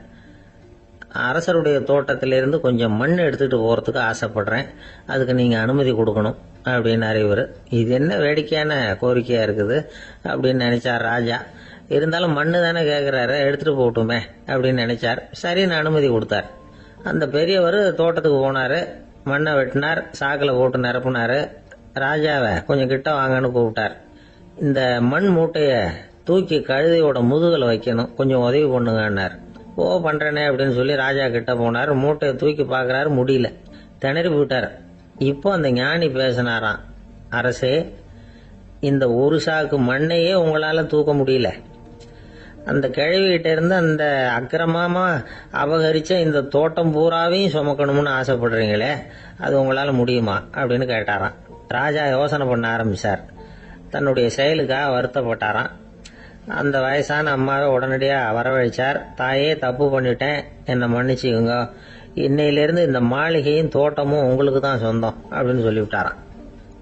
அரசருடைய தோட்டத்திலிருந்து கொஞ்சம் மண் எடுத்துகிட்டு போகிறதுக்கு ஆசைப்படுறேன், அதுக்கு நீங்கள் அனுமதி கொடுக்கணும் அப்படின்னாரு இவர். இது என்ன வேடிக்கையான கோரிக்கையாக இருக்குது அப்படின்னு நினைச்சார் ராஜா. இருந்தாலும் மண்ணு தானே கேட்குறாரு, எடுத்துகிட்டு போகட்டுமே அப்படின்னு நினைச்சார். சரின்னு அனுமதி கொடுத்தார். அந்த பெரியவர் தோட்டத்துக்கு போனார், மண்ணை வெட்டினார், சாக்கில் போட்டு நிரப்புனார். ராஜாவை கொஞ்சம் கிட்ட வாங்கன்னு கூப்பிட்டார். இந்த மண் மூட்டையை தூக்கி கழுதையோட முதுகில் வைக்கணும், கொஞ்சம் உதவி பண்ணுங்கன்னார். ஓ, பண்ணுறேனே அப்படின்னு சொல்லி ராஜா கிட்ட போனார். மூட்டையை தூக்கி பார்க்குறாரு, முடியல, திணறி போயிட்டார். இப்போ அந்த ஞானி பேசினாராம். அரசே, இந்த ஒரு சாக்கு மண்ணையே உங்களால் தூக்க முடியல, அந்த கிழவிகிட்ட இருந்து அந்த அக்கிரமமா அபகரிச்ச இந்த தோட்டம் பூராவையும் சுமக்கணும்னு ஆசைப்படுறீங்களே, அது உங்களால் முடியுமா அப்படின்னு கேட்டாராம். ராஜா யோசனை பண்ண ஆரம்பித்தார். தன்னுடைய செயலுக்காக வருத்தப்பட்டாராம். அந்த வயசான அம்மாவை உடனடியாக வரவழைச்சார். தாயே, தப்பு பண்ணிட்டேன், என்னை மன்னிச்சுக்குங்க, இன்னையிலேருந்து இந்த மாளிகையும் தோட்டமும் உங்களுக்கு தான் சொந்தம் அப்படின்னு சொல்லிவிட்டாராம்.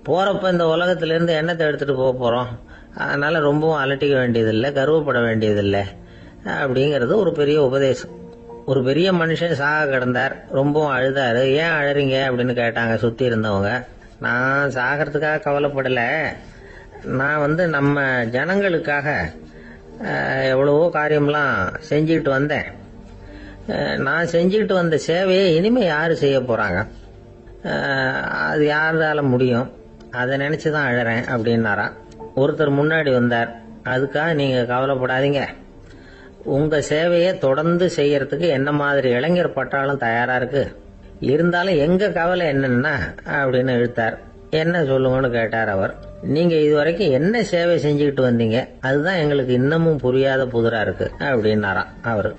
போகிறப்ப இந்த உலகத்திலேருந்து எண்ணத்தை எடுத்துகிட்டு போக போகிறோம், அதனால் ரொம்பவும் அலட்டிக்க வேண்டியதில்லை, கர்வப்பட வேண்டியதில்லை அப்படிங்கிறது ஒரு பெரிய உபதேசம். ஒரு பெரிய மனுஷன் சாக கிடந்தார், ரொம்பவும் அழுதாரு. ஏன் அழறீங்க அப்படின்னு கேட்டாங்க சுற்றி இருந்தவங்க. நான் சாகிறதுக்காக கவலைப்படலை, நான் நம்ம ஜனங்களுக்காக எவ்வளவோ காரியம்லாம் செஞ்சுக்கிட்டு வந்தேன். நான் செஞ்சுக்கிட்டு வந்த சேவையை இனிமேல் யார் செய்ய போகிறாங்க, அது யாரால முடியும், அதை நினச்சி தான் அழறேன் அப்படின்னாராம். ஒருத்தர் முன்னாடி வந்தார். அதுக்காக நீங்கள் கவலைப்படாதீங்க, உங்க சேவையை தொடர்ந்து செய்யறதுக்கு என்ன மாதிரி இளைஞர் பட்டாலும் தயாரா இருக்கு. இருந்தாலும் எங்க கவலை என்னன்னா அப்படின்னு இழுத்தார். என்ன சொல்லுங்கன்னு கேட்டார் அவர். நீங்க இதுவரைக்கும் என்ன சேவை செஞ்சுக்கிட்டு வந்தீங்க, அதுதான் எங்களுக்கு இன்னமும் புரியாத புதிரா இருக்கு அப்படின்னாராம் அவரு.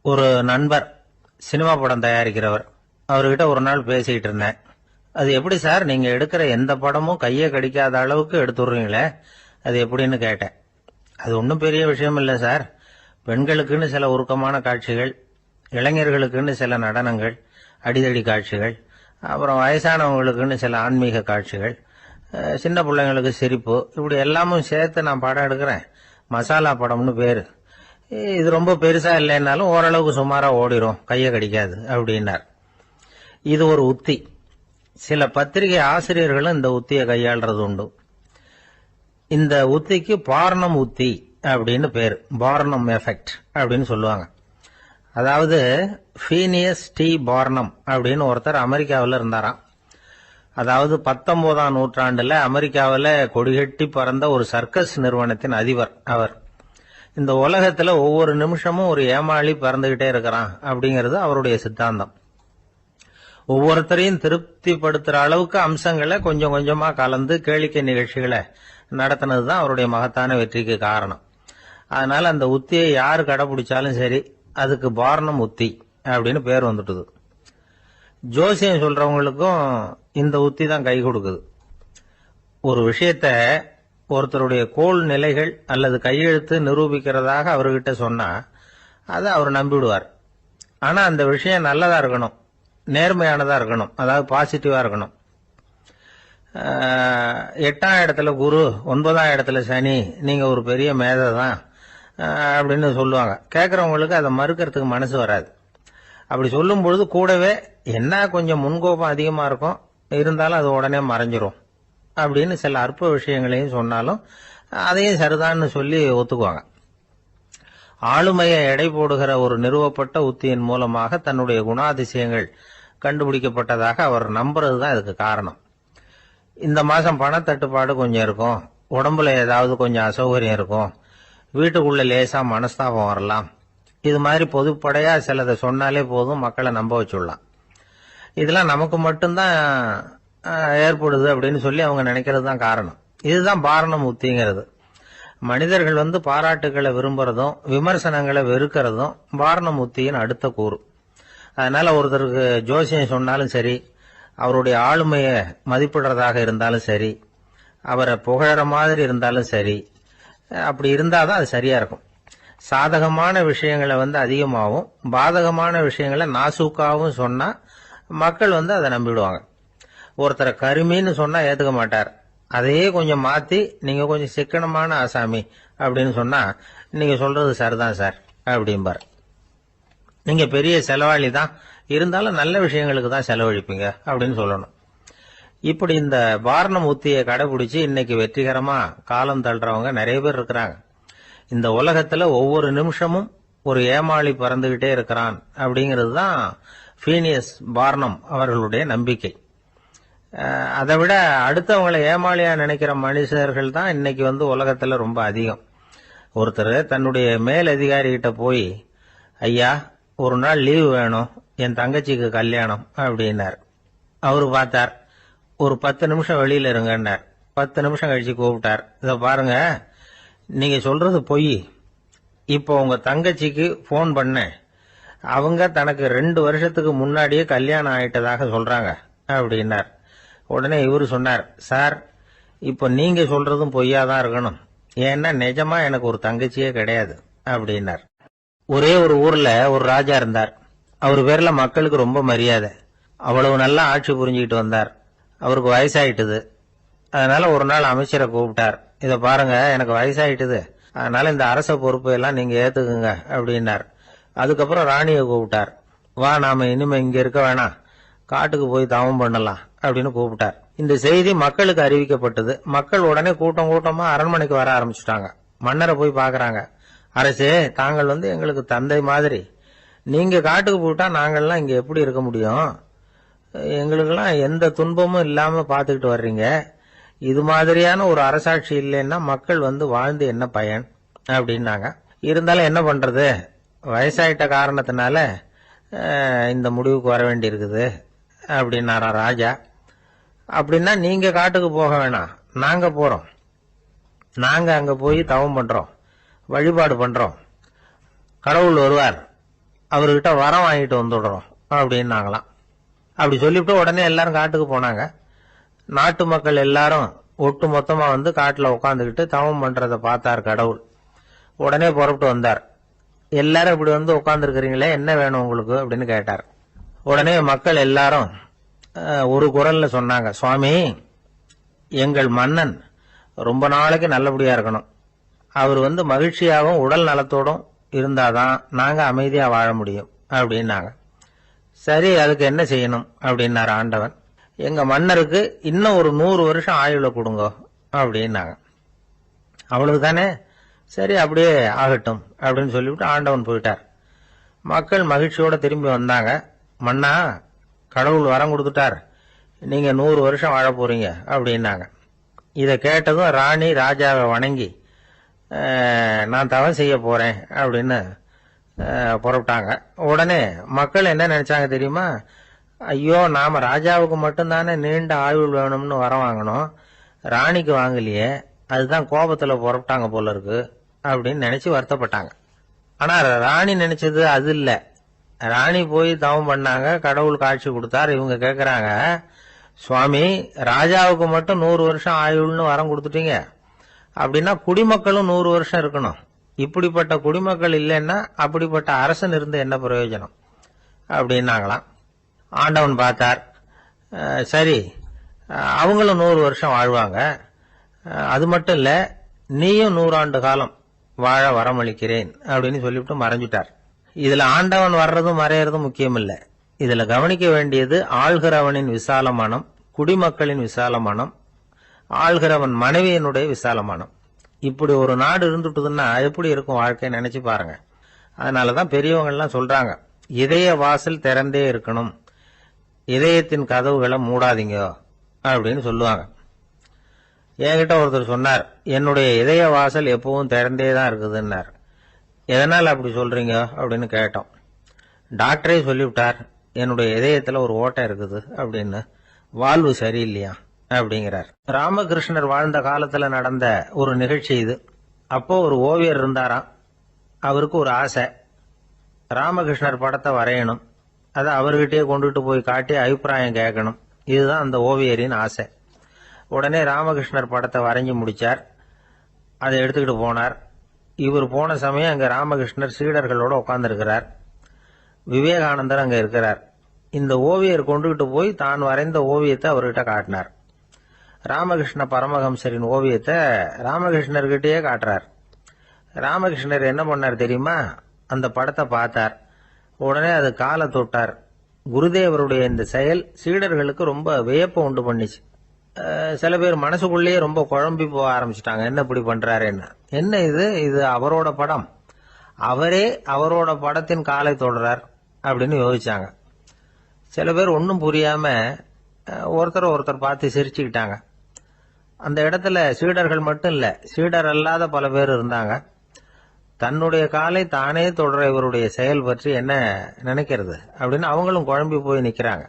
ஒரு நண்பர் சினிமா படம் தயாரிக்கிறவர், அவர்கிட்ட ஒரு நாள் பேசிக்கிட்டு இருந்தேன். அது எப்படி சார், நீங்க எடுக்கிற எந்த படமும் கையை கடிக்காத அளவுக்கு எடுத்துடுறீங்களே, அது எப்படின்னு கேட்டேன். அது ஒன்றும் பெரிய விஷயம் இல்லை சார். பெண்களுக்குன்னு சில உருக்கமான காட்சிகள், இளைஞர்களுக்குன்னு சில நடனங்கள், அடிதடி காட்சிகள், அப்புறம் வயசானவங்களுக்குன்னு சில ஆன்மீக காட்சிகள், சின்ன பிள்ளைங்களுக்கு சிரிப்பு, இப்படி எல்லாமும் சேர்த்து நான் படம் எடுக்கிறேன். மசாலா படம்னு பேரு. இது ரொம்ப பெருசா இல்லைன்னாலும் ஓரளவுக்கு சுமாரா ஓடிரும், கையை கடிக்காது அப்படின்னார். இது ஒரு உத்தி. சில பத்திரிகை ஆசிரியர்களும் இந்த உத்தியை கையாளுறது உண்டு. இந்த உத்திக்கு பார்னம் உத்தி அப்படின்னு பேரு. பார்னம் எஃபெக்ட் அப்படின்னு சொல்லுவாங்க. அதாவது ஃபீனியஸ் டி பார்னம் அப்படின்னு ஒருத்தர் அமெரிக்காவில் இருந்தாராம். அதாவது 19ஆம் நூற்றாண்டுல அமெரிக்காவில் கொடிகட்டி பறந்த ஒரு சர்க்கஸ் நிறுவனத்தின் அதிபர் அவர். இந்த உலகத்துல ஒவ்வொரு நிமிஷமும் ஒரு ஏமாளி பறந்துகிட்டே இருக்கிறான் அப்படிங்கிறது அவருடைய சித்தாந்தம். ஒவ்வொருத்தரையும் திருப்திப்படுத்துற அளவுக்கு அம்சங்களை கொஞ்சம் கொஞ்சமா கலந்து கேளிக்கை நிகழ்ச்சிகளை நடத்தினதுதான் அவருடைய மகத்தான வெற்றிக்கு காரணம். அதனால அந்த உத்தியை யாரு கடைபிடிச்சாலும் சரி, அதுக்கு பார்னம் உத்தி அப்படின்னு பேர் வந்துட்டுது. ஜோசியம் சொல்றவங்களுக்கும் இந்த உத்தி தான் கை கொடுக்குது. ஒரு விஷயத்த ஒருத்தருடைய கோள் நிலைகள் அல்லது கையெழுத்து நிரூபிக்கிறதாக அவர்கிட்ட சொன்னா அதை அவர் நம்பிவிடுவார். ஆனா அந்த விஷயம் நல்லதா இருக்கணும், நேர்மையானதா இருக்கணும், அதாவது பாசிட்டிவா இருக்கணும். 8ஆம் இடத்துல குரு, 9ஆம் இடத்துல சனி, நீங்க ஒரு பெரிய மேதை தான் அப்படின்னு சொல்லுவாங்க. கேட்கறவங்களுக்கு அதை மறுக்கிறதுக்கு மனசு வராது. அப்படி சொல்லும் பொழுது கூடவே என்ன கொஞ்சம் முன்கோபம் அதிகமா இருக்கும், இருந்தாலும் அது உடனே மறைஞ்சிரும் அப்படின்னு சில அற்ப விஷயங்களையும் சொன்னாலும் அதையும் சரிதான்னு சொல்லி ஒத்துக்குவாங்க. ஆளுமையை எடை போடுகிற ஒரு நிறுவப்பட்ட உத்தியின் மூலமாக தன்னுடைய குணாதிசயங்கள் கண்டுபிடிக்கப்பட்டதாக அவர் நம்புறதுதான் இதுக்கு காரணம். இந்த மாசம் பணத்தட்டுப்பாடு கொஞ்சம் இருக்கும், உடம்புல ஏதாவது கொஞ்சம் அசௌகரியம் இருக்கும், வீட்டுக்குள்ள லேசா மனஸ்தாபம் வரலாம், இது மாதிரி பொதுப்படையா சிலதை சொன்னாலே போதும், மக்களை நம்ப வச்சுடலாம். இதெல்லாம் நமக்கு மட்டும்தான் ஏற்படுது அப்படின்னு சொல்லி அவங்க நினைக்கிறது தான் காரணம். இதுதான் பார்னம் உத்திங்கிறது. மனிதர்கள் பாராட்டுகளை விரும்புறதும் விமர்சனங்களை வெறுக்கிறதும் பார்னம் உத்தியின் அடுத்த கூறு. அதனால ஒருத்தருக்கு ஜோசியம் சொன்னாலும் சரி, அவருடைய ஆளுமையை மதிப்பிடுறதாக இருந்தாலும் சரி, அவரை புகழற மாதிரி இருந்தாலும் சரி, அப்படி இருந்தாதான் அது சரியா இருக்கும். சாதகமான விஷயங்களை அதிகமாகவும் பாதகமான விஷயங்களை நாசூக்காவும் சொன்னா மக்கள் அதை நம்பிடுவாங்க. ஒருத்தரை கருமின்னு சொன்னா ஏத்துக்க மாட்டார். அதையே கொஞ்சம் மாத்தி நீங்க கொஞ்சம் சிக்கனமான ஆசாமி அப்படின்னு சொன்னா நீங்க சொல்றது சரிதான் சார் அப்படிம்பார். நீங்க பெரிய செலவாளி தான், இருந்தாலும் நல்ல விஷயங்களுக்கு தான் செலவழிப்பீங்க அப்படின்னு சொல்லணும். இப்படி இந்த பார்னம் உத்தியை கடைபிடிச்சு இன்னைக்கு வெற்றிகரமா காலம் தள்ளுறவங்க நிறைய பேர் இருக்கிறாங்க. இந்த உலகத்துல ஒவ்வொரு நிமிஷமும் ஒரு ஏமாளி பறந்துகிட்டே இருக்கிறான் அப்படிங்கிறது தான் ஃபீனியஸ் பார்னம் அவர்களுடைய நம்பிக்கை. அதை விட அடுத்தவங்களை ஏமாளியா நினைக்கிற மனுஷர்கள் தான் இன்னைக்கு உலகத்துல ரொம்ப அதிகம். ஒருத்தர் தன்னுடைய மேல் அதிகாரி கிட்ட போய், ஐயா ஒரு நாள் லீவு வேணும், என் தங்கச்சிக்கு கல்யாணம் அப்படின்னார். அவரு பார்த்தார், ஒரு 10 நிமிஷம் வெளியில இருங்கன்னார். 10 நிமிஷம் கழிச்சு கூப்பிட்டார், இத பாருங்க நீங்க சொல்றது பொய், இப்போ உங்க தங்கச்சிக்கு போன் பண்ணேன், அவங்க தனக்கு 2 வருஷத்துக்கு முன்னாடியே கல்யாணம் ஆயிட்டதாக சொல்றாங்க அப்படின்னார். உடனே இவரு சொன்னார், சார் இப்போ நீங்க சொல்றதும் பொய்யாதான் இருக்கணும், ஏன்னா நிஜமா எனக்கு ஒரு தங்கச்சியே கிடையாது அப்படின்னார். ஒரே ஒரு ஊர்ல ஒரு ராஜா இருந்தார். அவர் பேர்ல மக்களுக்கு ரொம்ப மரியாதை. அவ்வளவு நல்லா ஆட்சி புரிஞ்சுக்கிட்டு வந்தார். அவருக்கு வயசாயிட்டுது. அதனால ஒரு நாள் அமைச்சரை கூப்பிட்டார், இத பாருங்க எனக்கு வயசாயிட்டுது, அதனால இந்த அரச பொறுப்பை எல்லாம் நீங்க ஏத்துக்குங்க அப்படின்னார். அதுக்கப்புறம் ராணியை கூப்பிட்டார், வா நாம இனிமே இங்க இருக்க வேணாம், காட்டுக்கு போய் தவம் பண்ணலாம் அப்படின்னு கூப்பிட்டார். இந்த செய்தி மக்களுக்கு அறிவிக்கப்பட்டது. மக்கள் உடனே கூட்டம் கூட்டமா அரண்மனைக்கு வர ஆரம்பிச்சுட்டாங்க. மன்னரை போய் பாக்குறாங்க. அரசே, தாங்கள் எங்களுக்கு தந்தை மாதிரி, நீங்க காட்டுக்கு போயிட்டா நாங்கள்லாம் இங்க எப்படி இருக்க முடியும், எங்களுக்கெல்லாம் எந்த துன்பமும் இல்லாம பாத்துக்கிட்டு வர்றீங்க, இது மாதிரியான ஒரு அரசாட்சி இல்லைன்னா மக்கள் வாழ்ந்து என்ன பயன் அப்படின்னாங்க. இருந்தாலும் என்ன பண்றது, வயசாயிட்ட காரணத்தினால இந்த முடிவுக்கு வர வேண்டி இருக்குது அப்படின்னாரா ராஜா. அப்படின்னா நீங்க காட்டுக்கு போக வேணாம், நாங்க போறோம். நாங்க அங்க போய் தவம் பண்றோம், வழிபாடு பண்றோம். கடவுள் வருவார், அவர்கிட்ட வரம் வாங்கிட்டு வந்துடுறோம் அப்படின்னாங்களாம். அப்படி சொல்லிவிட்டு உடனே எல்லாரும் காட்டுக்கு போனாங்க. நாட்டு மக்கள் எல்லாரும் ஒட்டு மொத்தமா வந்து காட்டுல உட்காந்துக்கிட்டு தவம் பண்றத பார்த்தார் கடவுள். உடனே புறப்பட்டு வந்தார். எல்லாரும் இப்படி வந்து உட்கார்ந்து இருக்கிறீங்களே, என்ன வேணும் உங்களுக்கு அப்படின்னு கேட்டார். உடனே மக்கள் எல்லாரும் ஒரு குரல்ல சொன்னாங்க, சுவாமி, எங்கள் மன்னன் ரொம்ப நாளைக்கு நல்லபடியா இருக்கணும். அவர் வந்து மகிழ்ச்சியாகவும் உடல் நலத்தோடும் இருந்தாதான் நாங்க அமைதியா வாழ முடியும் அப்படின்னாங்க. சரி, அதுக்கு என்ன செய்யணும் அப்படின்னாரு ஆண்டவன். எங்க மன்னருக்கு இன்னும் ஒரு 100 வருஷம் ஆயுள கொடுங்க அப்படின்னாங்க. அவ்வளவுதானே, சரி அப்படியே ஆகட்டும் அப்படின்னு சொல்லிவிட்டு ஆண்டவன் போயிட்டார். மக்கள் மகிழ்ச்சியோட திரும்பி வந்தாங்க. மன்னா, கடவுள் வரம் கொடுத்துட்டார், நீங்க 100 வருஷம் வாழ போறீங்க அப்படின்னாங்க. இதை கேட்டதும் ராணி ராஜாவை வணங்கி நான் தவம் செய்ய போறேன் அப்படின்னு புறப்பட்டாங்க. உடனே மக்கள் என்ன நினைச்சாங்க தெரியுமா, ஐயோ, நாம ராஜாவுக்கு மட்டும்தானே நீண்ட ஆயுள் வேணும்னு வரம் வாங்கணும், ராணிக்கு வாங்கலையே, அதுதான் கோபத்துல புறப்பட்டாங்க போல இருக்கு அப்படின்னு நினைச்சு வருத்தப்பட்டாங்க. ஆனா ராணி நினைச்சது அது இல்ல. ராணி போய் தவம் பண்ணாங்க, கடவுள் காட்சி கொடுத்தார். இவங்க கேக்குறாங்க, சுவாமி, ராஜாவுக்கு மட்டும் 100 வருஷம் ஆயுள்னு வரம் கொடுத்துட்டீங்க, அப்படின்னா குடிமக்களும் 100 வருஷம் இருக்கணும். இப்படிப்பட்ட குடிமக்கள் இல்லைன்னா அப்படிப்பட்ட அரசன் இருந்து என்ன பிரயோஜனம் அப்படின்னாங்களாம். ஆண்டவன் பார்த்தார், சரி அவங்களும் 100 வருஷம் வாழ்வாங்க, அது மட்டும் இல்ல நீயும் 100 ஆண்டு காலம் வாழ வரமளிக்கிறேன் அப்படின்னு சொல்லிவிட்டு மறைஞ்சிட்டார். இதுல ஆண்டவன் வர்றதும் மறையறதும் முக்கியம் இல்ல. இதுல கவனிக்க வேண்டியது ஆள்கிறவனின் விசாலமானம், குடிமக்களின் விசாலமானம், ஆள்கிறவன் மனைவியினுடைய விசாலமானம். இப்படி ஒரு நாடு இருந்துட்டுதுன்னா எப்படி இருக்கும் வாழ்க்கை நினைச்சு பாருங்க. அதனாலதான் பெரியவங்க எல்லாம் சொல்றாங்க, இதய வாசல் திறந்தே இருக்கணும், இதயத்தின் கதவுகளை மூடாதீங்க அப்படின்னு சொல்லுவாங்க. என்கிட்ட ஒருத்தர் சொன்னார், என்னுடைய இதய வாசல் எப்பவும் திறந்தே தான் இருக்குதுன்னார். எதனால் அப்படி சொல்றீங்க அப்படின்னு கேட்டோம். டாக்டரே சொல்லிவிட்டார், என்னுடைய இதயத்துல ஒரு ஓட்டை இருக்குது அப்படின்னு, வால்வு சரியில்லையா அப்படிங்கிறார். ராமகிருஷ்ணர் வாழ்ந்த காலத்துல நடந்த ஒரு நிகழ்ச்சி இது. அப்போ ஒரு ஓவியர் இருந்தாராம். அவருக்கு ஒரு ஆசை, ராமகிருஷ்ணர் படத்தை வரையணும், அதை அவர்கிட்டயே கொண்டுட்டு போய் காட்டி அபிப்பிராயம் கேட்கணும். இதுதான் அந்த ஓவியரின் ஆசை. உடனே ராமகிருஷ்ணர் படத்தை வரைஞ்சி முடிச்சார். அதை எடுத்துக்கிட்டு போனார். இவர் போன சமயம் அங்க ராமகிருஷ்ணர் சீடர்களோட உட்கார்ந்துருக்கிறார். விவேகானந்தர் அங்க இருக்கிறார். இந்த ஓவியர் கொண்டுகிட்டு போய் தான் வரைந்த ஓவியத்தை அவர்கிட்ட காட்டினார். ராமகிருஷ்ண பரமஹம்சரின் ஓவியத்தை ராமகிருஷ்ணர்கிட்டயே காட்டுறார். ராமகிருஷ்ணர் என்ன பண்ணார் தெரியுமா, அந்த படத்தை பார்த்தார். உடனே அது காலை தொட்டார். குருதேவருடைய இந்த செயல் சீடர்களுக்கு ரொம்ப வியப்பை உண்டு பண்ணிச்சு. சில பேர் மனசுக்குள்ளேயே ரொம்ப குழம்பி போக ஆரம்பிச்சிட்டாங்க, என்ன இப்படி பண்றாருன்னு. என்ன இது அவரோட படம், அவரே அவரோட படத்தின் காலை தொடுறார் அப்படின்னு யோசிச்சாங்க. சில பேர் ஒன்னும் புரியாம ஒருத்தர் பார்த்து சிரிச்சுக்கிட்டாங்க. அந்த இடத்துல சீடர்கள் மட்டும் இல்ல, சீடர் அல்லாத பல பேர் இருந்தாங்க. தன்னுடைய காலை தானே தொடர இவருடைய செயல் பற்றி என்ன நினைக்கிறது அப்படின்னு அவங்களும் குழம்பி போய் நிக்கிறாங்க.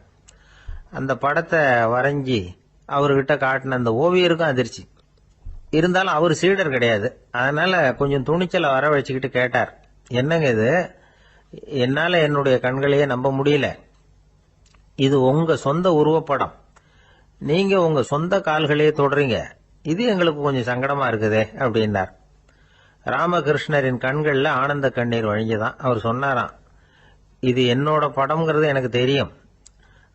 அந்த படத்தை வரைஞ்சி அவர்கிட்ட காட்டின அந்த ஓவியருக்கும் அதிர்ச்சி. இருந்தாலும் அவர் சீடர் கிடையாது. அதனால கொஞ்சம் துணிச்சலை வர வச்சுக்கிட்டு கேட்டார், என்னங்க இது, என்னால என்னுடைய கண்களையே நம்ப முடியல, இது உங்க சொந்த உருவப்படம், நீங்க உங்க சொந்த கால்களையே தொடறீங்க, இது எங்களுக்கு கொஞ்சம் சங்கடமா இருக்குதே அப்படின்னார். ராமகிருஷ்ணரின் கண்கள்ல ஆனந்த கண்ணீர் வழிஞ்சுதான். அவர் சொன்னாராம், இது என்னோட படம்ங்கிறது எனக்கு தெரியும்,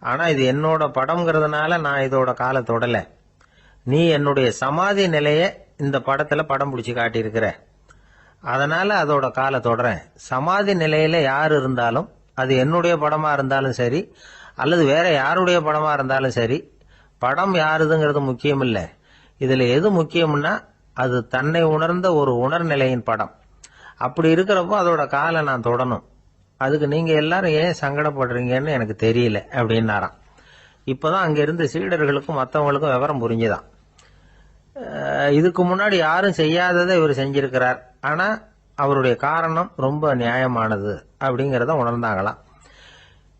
ஆனா இது என்னோட படம்ங்கிறதுனால நான் இதோட காலை தொடல, நீ என்னுடைய சமாதி நிலைய இந்த படத்துல படம் பிடிச்சு காட்டியிருக்கிற, அதனால அதோட காலை தொடறேன். சமாதி நிலையில யார் இருந்தாலும், அது என்னுடைய படமா இருந்தாலும் சரி அல்லது வேற யாருடைய படமா இருந்தாலும் சரி, படம் யாருதுங்கிறது முக்கியம் இல்ல. இதுல எது முக்கியம்னா அது தன்னை உணர்ந்த ஒரு உணர்நிலையின் படம். அப்படி இருக்கிறப்போ அதோட காலை நான் தொடணும். அதுக்கு நீங்க எல்லாரும் ஏன் சங்கடப்படுறீங்கன்னு எனக்கு தெரியல அப்படின்னாராம். இப்பதான் அங்க இருந்து சீடர்களுக்கும் மற்றவங்களுக்கும் விவரம் புரிஞ்சுதான். இதுக்கு முன்னாடி யாரும் செய்யாததை இவர் செஞ்சிருக்கிறார். ஆனா அவருடைய காரணம் ரொம்ப நியாயமானது அப்படிங்கறத உணர்ந்தாங்களாம்.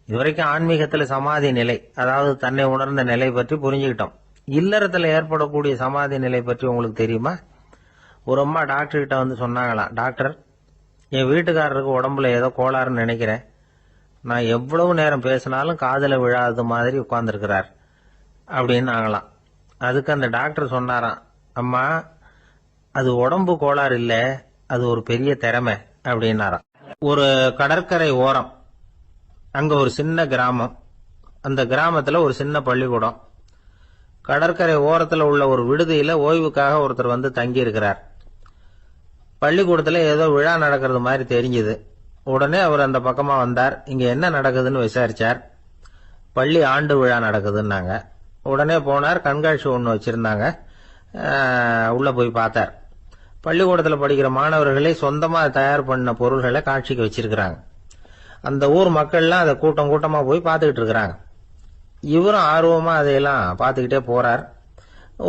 இதுவரைக்கும் ஆன்மீகத்துல சமாதி நிலை, அதாவது தன்னை உணர்ந்த நிலை பற்றி புரிஞ்சுக்கிட்டோம். இல்லறத்துல ஏற்படக்கூடிய சமாதி நிலை பற்றி உங்களுக்கு தெரியுமா? ஒரு அம்மா டாக்டர் கிட்ட வந்து சொன்னாங்களாம், டாக்டர், என் வீட்டுக்காரருக்கு உடம்புல ஏதோ கோளாறுன்னு நினைக்கிறேன். நான் எவ்வளவு நேரம் பேசினாலும் காதுல விழாதது மாதிரி உட்கார்ந்துருக்கிறார் அப்படின்னு ஆகலாம். அதுக்கு அந்த டாக்டர் சொன்னாராம், அம்மா, அது உடம்பு கோளாறு இல்ல, அது ஒரு பெரிய திறமை அப்படின்னாராம். ஒரு கடற்கரை ஓரம், அங்க ஒரு சின்ன கிராமம். அந்த கிராமத்துல ஒரு சின்ன பள்ளிக்கூடம். கடற்கரை ஓரத்துல உள்ள ஒரு விடுதியில ஓய்வுக்காக ஒருத்தர் வந்து தங்கி இருக்கிறார். பள்ளிக்கூடத்துல ஏதோ விழா நடக்கிறது மாதிரி தெரிஞ்சது. உடனே அவர் அந்த பக்கமா வந்தார். இங்க என்ன நடக்குதுன்னு விசாரிச்சார். பள்ளி ஆண்டு விழா நடக்குதுன்னாங்க. உடனே போனார். கண்காட்சி ஒன்று வச்சிருந்தாங்க. உள்ள போய் பார்த்தார். பள்ளிக்கூடத்தில் படிக்கிற மாணவர்களே சொந்தமா தயார் பண்ண பொருள்களை காட்சிக்கு வச்சிருக்கிறாங்க. அந்த ஊர் மக்கள்லாம் அதை கூட்டம் கூட்டமா போய் பார்த்துக்கிட்டு இருக்கிறாங்க. இவரும் ஆர்வமா அதையெல்லாம் பார்த்துக்கிட்டே போறார்.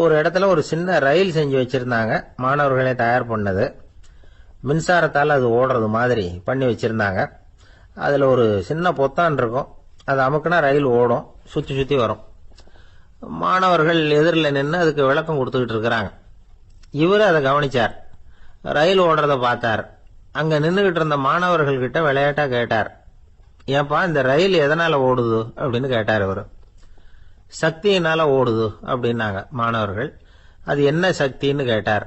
ஒரு இடத்துல ஒரு சின்ன ரயில் செஞ்சு வச்சிருந்தாங்க, மாணவர்களே தயார் பண்ணது. மின்சாரத்தால் அது ஓடுறது மாதிரி பண்ணி வச்சிருந்தாங்க. அதுல ஒரு சின்ன பொத்தான் இருக்கும், அது அமுக்குனா ரயில் ஓடும், சுத்தி சுத்தி வரும். மாணவர்கள் எதிரில் நின்று அதுக்கு விளக்கம் கொடுத்துக்கிட்டு இருக்கிறாங்க. இவரு அதை கவனிச்சார். ரயில் ஓடுறத பார்த்தார். அங்க நின்றுகிட்டு இருந்த மாணவர்கள் கிட்ட விளையாட்டா கேட்டார், ஏன்பா இந்த ரயில் எதனால ஓடுது அப்படின்னு கேட்டார். இவரு சக்தியினால ஓடுது அப்படின்னாங்க மாணவர்கள். அது என்ன சக்தின்னு கேட்டார்.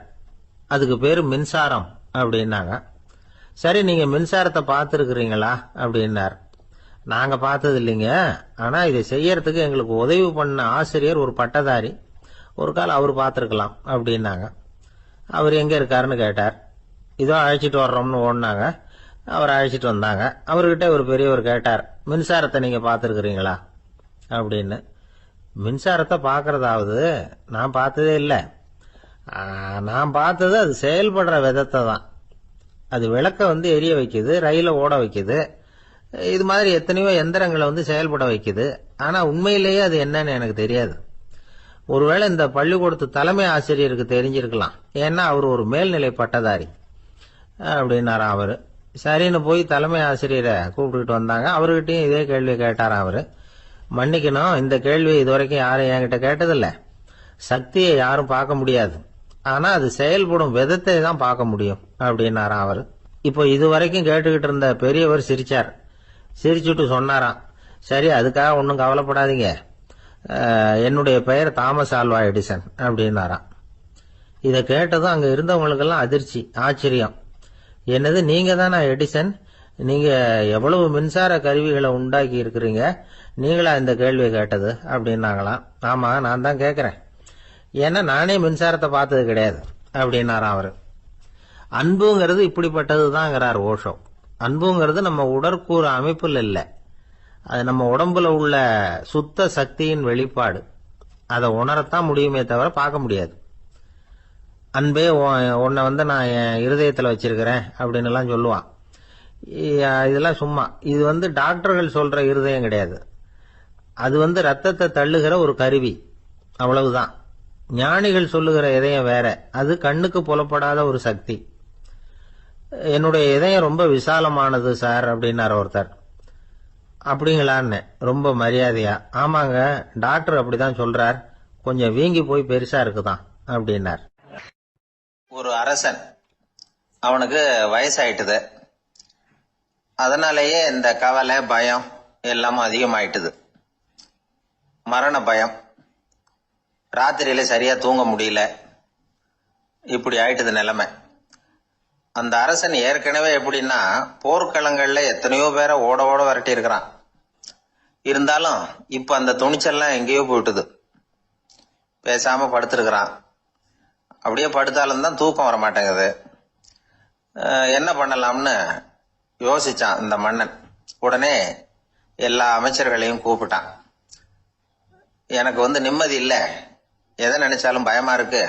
அதுக்கு பேரு மின்சாரம் அப்படின்னாங்க. சரி, நீங்க மின்சாரத்தை பார்த்துருக்கிறீங்களா அப்படின்னார். நாங்க பார்த்தது இல்லைங்க, ஆனா இதை செய்யறதுக்கு எங்களுக்கு உதவி பண்ண ஆசிரியர் ஒரு பட்டதாரி, ஒரு கால் அவர் பார்த்துருக்கலாம் அப்படின்னாங்க. அவர் எங்க இருக்காருன்னு கேட்டார். இதோ அழைச்சிட்டு வர்றோம்னு ஓடினாங்க. அவர் அழைச்சிட்டு வந்தாங்க. அவர்கிட்ட ஒரு பெரியவர் கேட்டார், மின்சாரத்தை நீங்க பார்த்துருக்கிறீங்களா அப்படின்னு. மின்சாரத்தை பார்க்கறதாவது நான் பார்த்ததே இல்லை. நான் பார்த்தது அது செயல்படுற விதத்தை தான். அது விளக்க வந்து எரிய வைக்குது, ரயில ஓட வைக்குது, இது மாதிரி எத்தனையோ எந்திரங்களை வந்து செயல்பட வைக்குது. ஆனா உண்மையிலேயே அது என்னன்னு எனக்கு தெரியாது. ஒருவேளை இந்த பள்ளிக்கூடத்து தலைமை ஆசிரியருக்கு தெரிஞ்சிருக்கலாம், ஏன்னா அவர் ஒரு மேல்நிலை பட்டதாரி அப்படின்னாராம் அவரு. சரின்னு போய் தலைமை ஆசிரியரை கூப்பிட்டுக்கிட்டு வந்தாங்க. அவர்கிட்டயும் இதே கேள்வி கேட்டாராம் அவரு. மன்னிக்கணும், இந்த கேள்வி இதுவரைக்கும் யாரும் என்கிட்ட கேட்டதில்ல. சக்தியை யாரும் பார்க்க முடியாது, ஆனா அது செயல்படும் விதத்தை தான் பார்க்க முடியும் அப்படின்னாராம் அவரு. இப்போ இதுவரைக்கும் கேட்டுக்கிட்டு இருந்த பெரியவர் சிரிச்சார். சிரிச்சுட்டு சொன்னாராம், சரி, அதுக்காக ஒன்றும் கவலைப்படாதீங்க, என்னுடைய பெயர் தாமஸ் ஆல்வா எடிசன் அப்படின்னாராம். இதை கேட்டதும் அங்க இருந்தவங்களுக்கெல்லாம் அதிர்ச்சி, ஆச்சரியம். என்னது, நீங்க தானா எடிசன்? நீங்க எவ்வளவு மின்சார கருவிகளை உண்டாக்கி இருக்கிறீங்க, நீங்களா இந்த கேள்வியை கேட்டது அப்படின்னாங்களாம். ஆமா, நான் தான் கேட்கிறேன், ஏன்னா நானே மின்சாரத்தை பார்த்தது கிடையாது அப்படின்னாராம் அவரு. அன்புங்கிறது இப்படிப்பட்டதுதாங்கிறார் ஓஷோ. அன்புங்கிறது நம்ம உடற்கூறு அமைப்புல இல்லை, அது நம்ம உடம்புல உள்ள சுத்த சக்தியின் வெளிப்பாடு. அதை உணரத்தான் முடியுமே தவிர பார்க்க முடியாது. அன்பே உன்னை வந்து நான் என் இருதயத்தில் வச்சிருக்கிறேன் அப்படின்னு எல்லாம் சொல்லுவான். இதெல்லாம் சும்மா. இது வந்து டாக்டர்கள் சொல்ற இருதயம் கிடையாது. அது வந்து ரத்தத்தை தள்ளுகிற ஒரு கருவி, அவ்வளவுதான். ஞானிகள் சொல்லுகிற இதயம் வேற, அது கண்ணுக்கு புலப்படாத ஒரு சக்தி. என்னுடைய இதயம் ரொம்ப விசாலமானது சார் அப்படின்னார் ஒருத்தர். அப்படிங்களான்னு ரொம்ப மரியாதையா, ஆமாங்க, டாக்டர் அப்படிதான் சொல்றார், கொஞ்சம் வீங்கி போய் பெருசா இருக்குதான் அப்படின்னார். ஒரு அரசன், அவனுக்கு வயசாயிட்டுது. அதனாலேயே இந்த கவலை, பயம் எல்லாமும் அதிகமாயிட்டுது. மரண பயம், ராத்திரியில சரியா தூங்க முடியல, இப்படி ஆயிட்டுது நிலைமை. அந்த அரசன் ஏற்கனவே எப்படின்னா போர்க்களங்கள்ல எத்தனையோ பேரை ஓட ஓட விரட்டி இருக்கிறான். இருந்தாலும் இப்ப அந்த துணிச்சல்லாம் எங்கேயோ போயிட்டுது. பேசாம படுத்திருக்கிறான். அப்படியே படுத்தாலும் தான் தூக்கம் வர மாட்டேங்குது. என்ன பண்ணலாம்னு யோசிச்சான் இந்த மன்னன். உடனே எல்லா அமைச்சர்களையும் கூப்பிட்டான். எனக்கு வந்து நிம்மதி இல்லை, எதை நினைச்சாலும் பயமா இருக்கு,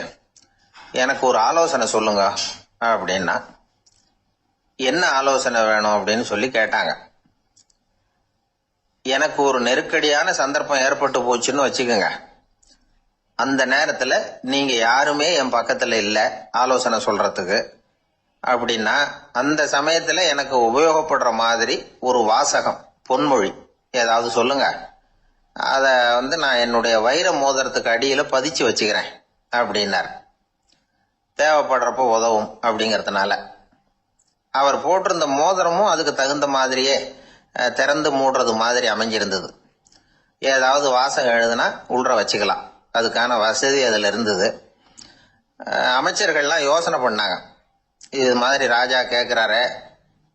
எனக்கு ஒரு ஆலோசனை சொல்லுங்க அப்படின்னா. என்ன ஆலோசனை வேணும் அப்படின்னு சொல்லி கேட்டாங்க. எனக்கு ஒரு நெருக்கடியான சந்தர்ப்பம் ஏற்பட்டு போச்சுன்னு வச்சுக்கோங்க. அந்த நேரத்துல நீங்க யாருமே என் பக்கத்துல இல்ல ஆலோசனை சொல்றதுக்கு. அப்படின்னா அந்த சமயத்துல எனக்கு உபயோகப்படுற மாதிரி ஒரு வாசகம், பொன்மொழி ஏதாவது சொல்லுங்க. அத நான் என்னுடைய வைர மோதிரத்துக்கு அடியில பதிச்சு வச்சுக்கிறேன் அப்படின்னார். தேவைப்படுறப்ப உதவும் அப்படிங்கறதுனால. அவர் போட்டிருந்த மோதிரமும் அதுக்கு தகுந்த மாதிரியே திறந்து மூடுறது மாதிரி அமைஞ்சிருந்தது. ஏதாவது வாசகம் எழுதுனா உள்ற வச்சுக்கலாம், அதுக்கான வசதி அதுல இருந்தது. அமைச்சர்கள்லாம் யோசனை பண்ணாங்க, இது மாதிரி ராஜா கேட்கிறாரு,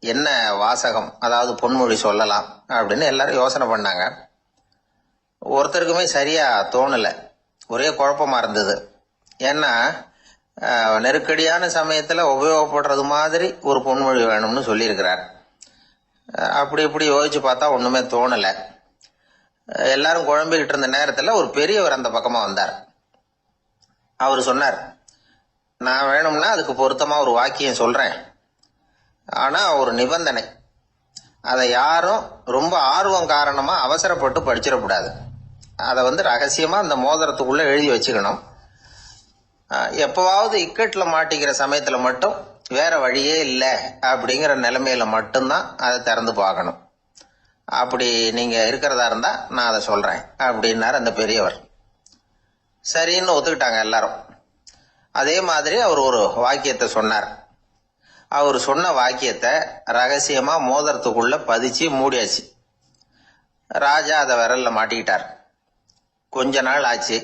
என்ன வாசகம், அதாவது பொன்மொழி சொல்லலாம் அப்படின்னு எல்லாரும் யோசனை பண்ணாங்க. ஒருத்தருக்குமே சரியா தோணல, ஒரே குழப்பமா இருந்தது. ஏன்னா நெருக்கடியான சமயத்துல உபயோகப்படுறது மாதிரி ஒரு பொன்மொழி வேணும்னு சொல்லியிருக்கிறார். அப்படி இப்படி யோசிச்சு பார்த்தா ஒண்ணுமே தோணல. எல்லாரும் குழம்பிக்கிட்டு இருந்த நேரத்துல ஒரு பெரியவர் அந்த பக்கமா வந்தார். அவர் சொன்னார், நான் வேணும்னா அதுக்கு பொருத்தமா ஒரு வாக்கியம் சொல்றேன், ஆனா ஒரு நிபந்தனை. அதை யாரும் ரொம்ப ஆர்வம் காரணமா அவசரப்பட்டு படிச்சிடக்கூடாது. அதை ரகசியமா அந்த மோதிரத்துக்குள்ள எழுதி வச்சுக்கணும். எப்பவாவது இக்கட்ல மாட்டிக்கிற சமயத்துல மட்டும் வேற வழியே இல்லை அப்படிங்கிற நிலைமையில மட்டும்தான் அதை திறந்து பார்க்கணும். அப்படி நீங்க இருக்கிறதா இருந்தா நான் அதை சொல்றேன் அப்படின்னாரு அந்த பெரியவர். சரின்னு ஒத்துக்கிட்டாங்க எல்லாரும். அதே மாதிரி அவர் ஒரு வாக்கியத்தை சொன்னார். அவர் சொன்ன வாக்கியத்தை ரகசியமா மோதிரத்துக்குள்ள பதிச்சு மூடியாச்சு. ராஜா அதை விரல்ல மாட்டிக்கிட்டார். கொஞ்ச நாள் ஆச்சு.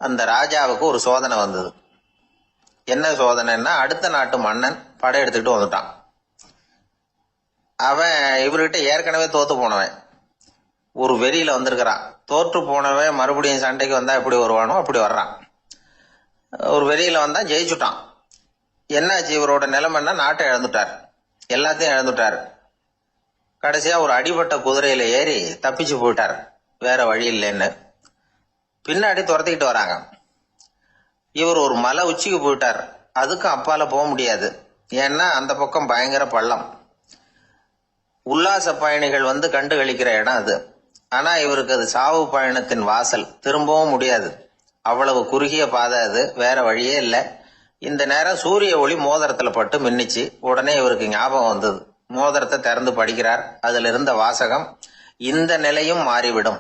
அந்த ராஜாவுக்கு ஒரு சோதனை வந்தது. என்ன சோதனைன்னா, அடுத்த நாட்டு மன்னன் படையெடுத்துக்கிட்டு வந்துட்டான். அவன் இவர்கிட்ட ஏற்கனவே தோத்து போனவன், ஒரு வெறியில வந்திருக்கிறான். தோற்று போனவன் மறுபடியும் சண்டைக்கு வந்தா எப்படி வருவானோ அப்படி வர்றான். ஒரு வெறியில வந்தா ஜெயிச்சுட்டான். என்னாச்சு இவரோட நிலைமைன்னா, நாட்டை இழந்துட்டார், எல்லாத்தையும் இழந்துட்டார். கடைசியா ஒரு அடிபட்ட குதிரையில ஏறி தப்பிச்சு போயிட்டார், வேற வழி இல்லைன்னு. பின்னாடி துரத்திக்கிட்டு வராங்க. இவர் ஒரு மலை உச்சிக்கு போயிட்டார், அதுக்கும் அப்பால போக முடியாது. ஏன்னா அந்த பக்கம் பயங்கர பள்ளம். உல்லாச பயணிகள் கண்டு கழிக்கிற இடம் அது. ஆனா இவருக்கு அது சாவு பயணத்தின் வாசல், திரும்பவும் முடியாது. அவ்வளவு குறுகிய பாதை அது, வேற வழியே இல்லை. இந்த நேரம் சூரிய ஒளி மோதிரத்துல பட்டு மின்னிச்சு. உடனே இவருக்கு ஞாபகம் வந்தது. மோதிரத்தை திறந்து படிக்கிறார். அதுல இருந்த வாசகம், இந்த நிலையும் மாறிவிடும்,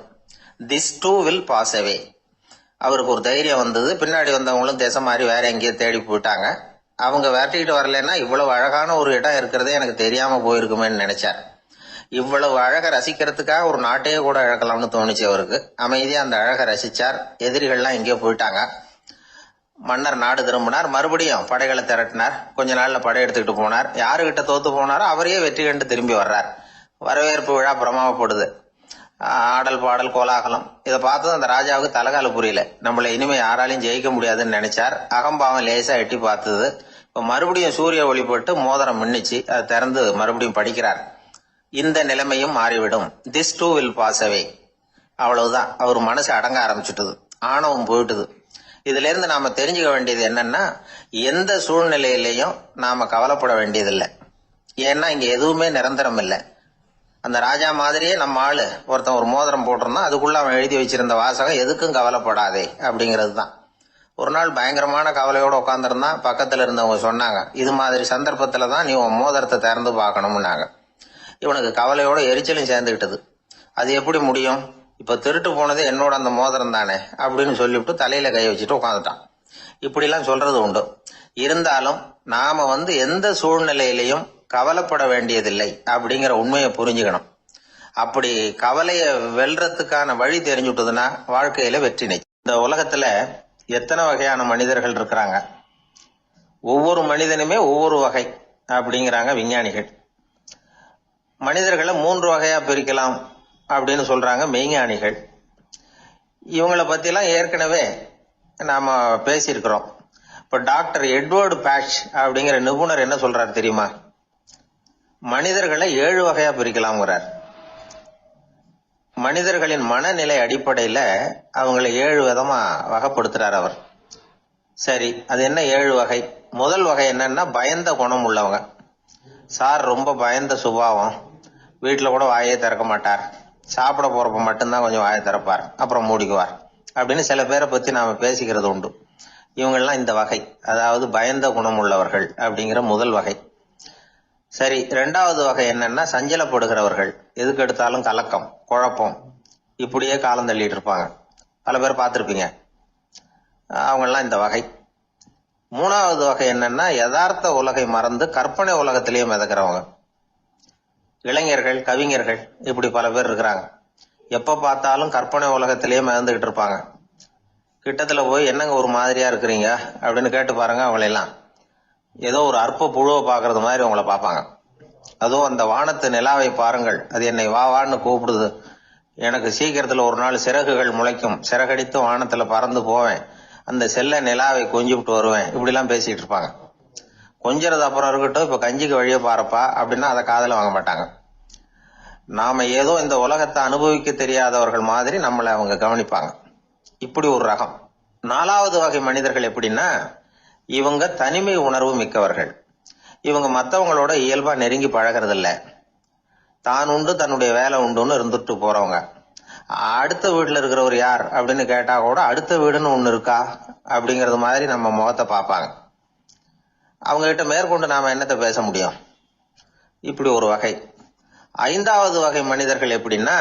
this too will pass away. அவருக்கு ஒரு தைரியம் வந்தது. பின்னாடி வந்தவங்களும் திசை மாறி வேற எங்கேயோ தேடி போயிட்டாங்க. அவங்க விரட்டிக்கிட்டு வரலன்னா இவ்வளவு அழகான ஒரு இடம் இருக்கிறதே எனக்கு தெரியாம போயிருக்குமேன்னு நினைச்சார். இவ்வளவு அழகை ரசிக்கிறதுக்காக ஒரு நாட்டையே கூட இழக்கலாம்னு தோணுச்சு அவருக்கு. அமைதியா அந்த அழகை ரசிச்சார். எதிரிகள்லாம் எங்கேயோ போயிட்டாங்க. மன்னர் நாடு திரும்பினார். மறுபடியும் படைகளை திரட்டினார். கொஞ்ச நாள்ல படை எடுத்துக்கிட்டு போனார். யாருகிட்ட தோத்து போனாரோ அவரையே வெற்றி கண்டு திரும்பி வர்றார். வரவேற்பு விழா பிரமாவப்படுது. ஆடல் பாடல் கோலாகலம். இதை பார்த்ததும் அந்த ராஜாவுக்கு தலைகால புரியல. நம்மளை இனிமே யாராலையும் ஜெயிக்க முடியாதுன்னு நினைச்சார். அகம்பாவம் லேசா எட்டி பார்த்தது. இப்ப மறுபடியும் சூரிய ஒளிப்பட்டு மோதிரம் மின்னிச்சு. அதை திறந்து மறுபடியும் படிக்கிறார். இந்த நிலைமையும் மாறிவிடும், this too will pass away. அவ்வளவுதான். அவர் மனசு அடங்க ஆரம்பிச்சுட்டது, ஆணவம் போயிட்டுது. இதுல இருந்து நாம தெரிஞ்சுக்க வேண்டியது என்னன்னா, எந்த சூழ்நிலையிலையும் நாம கவலைப்பட வேண்டியதில்லை. ஏன்னா இங்க எதுவுமே நிரந்தரம் இல்லை. அந்த ராஜா மாதிரியே நம்ம ஆளு ஒருத்தன் ஒரு மோதிரம் போட்டிருந்தான், அதுக்குள்ள அவன் எழுதி வச்சிருந்த வாசகம் எதுக்கும் கவலைப்படாதே அப்படிங்கிறது தான். ஒரு நாள் பயங்கரமான கவலையோட உட்காந்துருந்தான். பக்கத்துல இருந்தவங்க சொன்னாங்க, இது மாதிரி சந்தர்ப்பத்துலதான் நீ உன் மோதிரத்தை திறந்து பார்க்கணும்னாங்க. இவனுக்கு கவலையோட எரிச்சலும் சேர்ந்துகிட்டது. அது எப்படி முடியும், இப்ப திருட்டு போனது என்னோட அந்த மோதிரம் தானே அப்படின்னு சொல்லிவிட்டு தலையில கை வச்சுட்டு உட்காந்துட்டான். இப்படிலாம் சொல்றது உண்டு. இருந்தாலும் நாம எந்த சூழ்நிலையிலையும் கவலைப்பட வேண்டியதில்லை அப்படிங்கிற உண்மையை புரிஞ்சுக்கணும். அப்படி கவலைய வெல்றதுக்கான வழி தெரிஞ்சுட்டதுன்னா வாழ்க்கையில வெற்றி நிச்சயம். இந்த உலகத்துல எத்தனை வகையான மனிதர்கள் இருக்கிறாங்க, ஒவ்வொரு மனிதனுமே ஒவ்வொரு வகை அப்படிங்கிறாங்க விஞ்ஞானிகள். மனிதர்களை 3 வகையா பிரிக்கலாம் அப்படின்னு சொல்றாங்க மெய்ஞானிகள். இவங்களை பத்தி எல்லாம் ஏற்கனவே நாம பேசியிருக்கிறோம். இப்ப டாக்டர் எட்வர்டு பேட்ச் அப்படிங்கிற நிபுணர் என்ன சொல்றாரு தெரியுமா? மனிதர்களை 7 வகையா பிரிக்கலாம்ங்கிறார். மனிதர்களின் மனநிலை அடிப்படையில அவங்களை 7 விதமா வகைப்படுத்துறார் அவர். சரி, அது என்ன 7 வகை? முதல் வகை என்னன்னா, பயந்த குணம் உள்ளவங்க. சார் ரொம்ப பயந்த சுபாவம், வீட்டுல கூட வாயே திறக்க மாட்டார், சாப்பிட போறப்ப மட்டும்தான் கொஞ்சம் வாயை திறப்பார், அப்புறம் மூடிக்குவார் அப்படின்னு சில பேரை பத்தி நாம பேசிக்கிறது உண்டு. இவங்கெல்லாம் இந்த வகை, அதாவது பயந்த குணம் உள்ளவர்கள் அப்படிங்கிற முதல் வகை. சரி, இரண்டாவது வகை என்னன்னா சஞ்சலப்படுகிறவர்கள், எதுக்கு எடுத்தாலும் கலக்கம், குழப்பம், இப்படியே காலம் தள்ளிட்டு இருப்பாங்க. பல பேர் பார்த்துருப்பீங்க. அவங்கெல்லாம் இந்த வகை. மூணாவது வகை என்னன்னா யதார்த்த உலகை மறந்து கற்பனை உலகத்திலேயே மிதக்கிறவங்க, இளைஞர்கள், கவிஞர்கள், இப்படி பல பேர் இருக்கிறாங்க. எப்ப பார்த்தாலும் கற்பனை உலகத்திலேயே மிதந்துகிட்டு இருப்பாங்க. கிட்டத்துல போய் என்னங்க ஒரு மாதிரியா இருக்கிறீங்க அப்படின்னு கேட்டு பாருங்க, அவங்களெல்லாம் ஏதோ ஒரு அற்ப புழுவை பாக்குறது மாதிரி அவங்கள பார்ப்பாங்க. அதுவும் அந்த வானத்து நிலாவை பாருங்கள், அது என்னை வா வான்னு கூப்பிடுது, எனக்கு சீக்கிரத்துல ஒரு நாள் சிறகுகள் முளைக்கும், சிறகடித்து வானத்துல பறந்து போவேன், அந்த செல்ல நிலாவை கொஞ்சிவிட்டு வருவேன், இப்படிலாம் பேசிட்டு இருப்பாங்க. கொஞ்சிறது அப்புறம் இருக்கட்டும், இப்ப கஞ்சிக்கு வழியே பாருப்பா அப்படின்னா அதை காதுல வாங்க மாட்டாங்க. நாம ஏதோ இந்த உலகத்தை அனுபவிக்க தெரியாதவர்கள் மாதிரி நம்மளை அவங்க கவனிப்பாங்க. இப்படி ஒரு ரகம். நாலாவது வகை மனிதர்கள் எப்படின்னா, இவங்க தனிமை உணர்வு மிக்கவர்கள். இவங்க மற்றவங்களோட இயல்பா நெருங்கி பழகிறதில்ல, தான் உண்டு தன்னுடைய வேலை உண்டுன்னு இருந்துட்டு போறவங்க. அடுத்த வீட்டுல இருக்கிறவர் யார் அப்படின்னு கேட்டா கூட அடுத்த வீடுன்னு ஒண்ணு இருக்கா அப்படிங்கறது மாதிரி நம்ம முகத்தை பார்ப்பாங்க. அவங்க கிட்ட மேற்கொண்டு நாம என்னத்தை பேச முடியும்? இப்படி ஒரு வகை. ஐந்தாவது வகை மனிதர்கள் எப்படின்னா,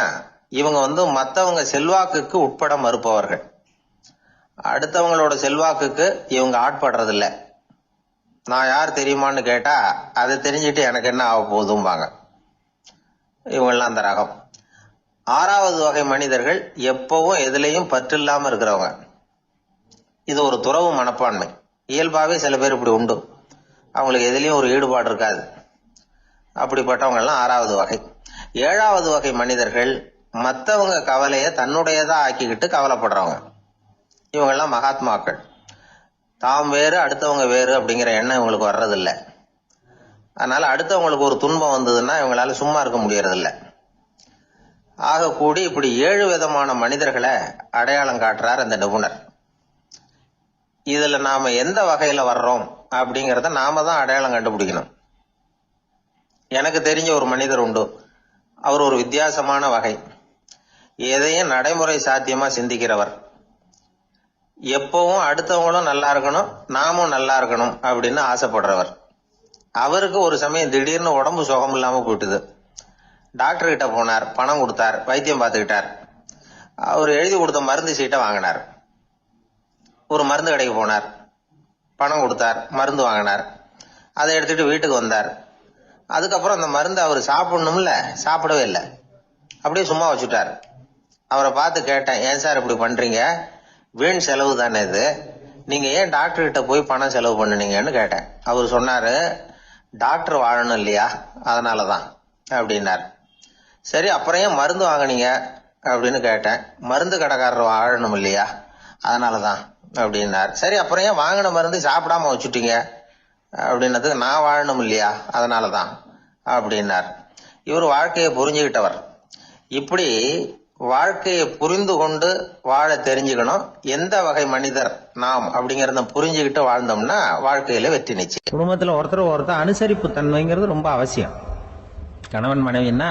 இவங்க மற்றவங்க செல்வாக்குக்கு உட்பட மறுப்பவர்கள். அடுத்தவங்களோட செல்வாக்குக்கு இவங்க ஆட்படுறதில்ல. நான் யார் தெரியுமான்னு கேட்டா அதை தெரிஞ்சுட்டு எனக்கு என்ன ஆக போதும்பாங்க. இவங்கெல்லாம் அந்த ரகம். ஆறாவது வகை மனிதர்கள் எப்பவும் எதுலையும் பற்றில்லாம இருக்கிறவங்க. இது ஒரு துறவு மனப்பான்மை. இயல்பாவே சில பேர் இப்படி உண்டு, அவங்களுக்கு எதுலயும் ஒரு ஈடுபாடு இருக்காது. அப்படிப்பட்டவங்க எல்லாம் ஆறாவது வகை. ஏழாவது வகை மனிதர்கள் மற்றவங்க கவலைய தன்னுடையதா ஆக்கிக்கிட்டு கவலைப்படுறவங்க. இவங்கெல்லாம் மகாத்மாக்கள். தாம் வேறு அடுத்தவங்க வேறு அப்படிங்கிற எண்ணம் இவங்களுக்கு வர்றதில்லை. அதனால அடுத்தவங்களுக்கு ஒரு துன்பம் வந்ததுன்னா இவங்களால சும்மா இருக்க முடியறதில்லை. ஆக கூடி இப்படி 7 விதமான மனிதர்களை அடையாளம் காட்டுறார் அந்த நிபுணர். இதுல நாம எந்த வகையில வர்றோம் அப்படிங்கறத நாம தான் அடையாளம் கண்டுபிடிக்கணும். எனக்கு தெரிஞ்ச ஒரு மனிதர் உண்டு. அவர் ஒரு வித்தியாசமான வகை. எதையும் நடைமுறை சாத்தியமா சிந்திக்கிறவர். எப்பவும் அடுத்தவங்களும் நல்லா இருக்கணும், நாமும் நல்லா இருக்கணும் அப்படின்னு ஆசைப்படுறவர். அவருக்கு ஒரு சமயம் திடீர்னு உடம்பு சுகம் இல்லாம போயிட்டுது. டாக்டர் கிட்ட போனார், பணம் கொடுத்தார், வைத்தியம் பார்த்துக்கிட்டார். அவர் எழுதி கொடுத்த மருந்து சீட்டை வாங்கினார். ஒரு மருந்து கடைக்கு போனார், பணம் கொடுத்தார், மருந்து வாங்கினார். அதை எடுத்துட்டு வீட்டுக்கு வந்தார். அதுக்கப்புறம் அந்த மருந்து அவர் சாப்பிடணும்ல, சாப்பிடவே இல்லை, அப்படியே சும்மா வச்சுட்டார். அவரை பார்த்து கேட்டேன், ஏன் சார் இப்படி பண்றீங்க, வீண் செலவு தானே இது, நீங்க ஏன் டாக்டர் கிட்ட போய் பணம் செலவு பண்ணுனீங்கன்னு கேட்டேன். அவர் சொன்னாரு, டாக்டர் வாழணும் இல்லையா, அதனாலதான் அப்படின்னார். சரி, அப்புறம் ஏன் மருந்து வாங்கினீங்க அப்படின்னு கேட்டேன். மருந்து கடைக்காரர் வாழணும் இல்லையா, அதனாலதான் அப்படின்னார். சரி, அப்புறம் ஏன் வாங்கின மருந்து சாப்பிடாம வச்சுட்டீங்க அப்படின்னதுக்கு, நான் வாழணும் இல்லையா அதனாலதான் அப்படின்னார். இவர் வாழ்க்கையை புரிஞ்சுக்கிட்டவர். இப்படி வாழ்க்கையை புரிந்து கொண்டு வாழ தெரிஞ்சுக்கணும். எந்த வகை மனிதர் நாம் அப்படிங்கறத புரிஞ்சுக்கிட்டு வாழ்ந்தோம்னா வாழ்க்கையில வெற்றி நிச்சயம். குடும்பத்துல ஒருத்தர் அனுசரிப்பு தன்மைங்கிறது ரொம்ப அவசியம். கணவன் மனைவின்னா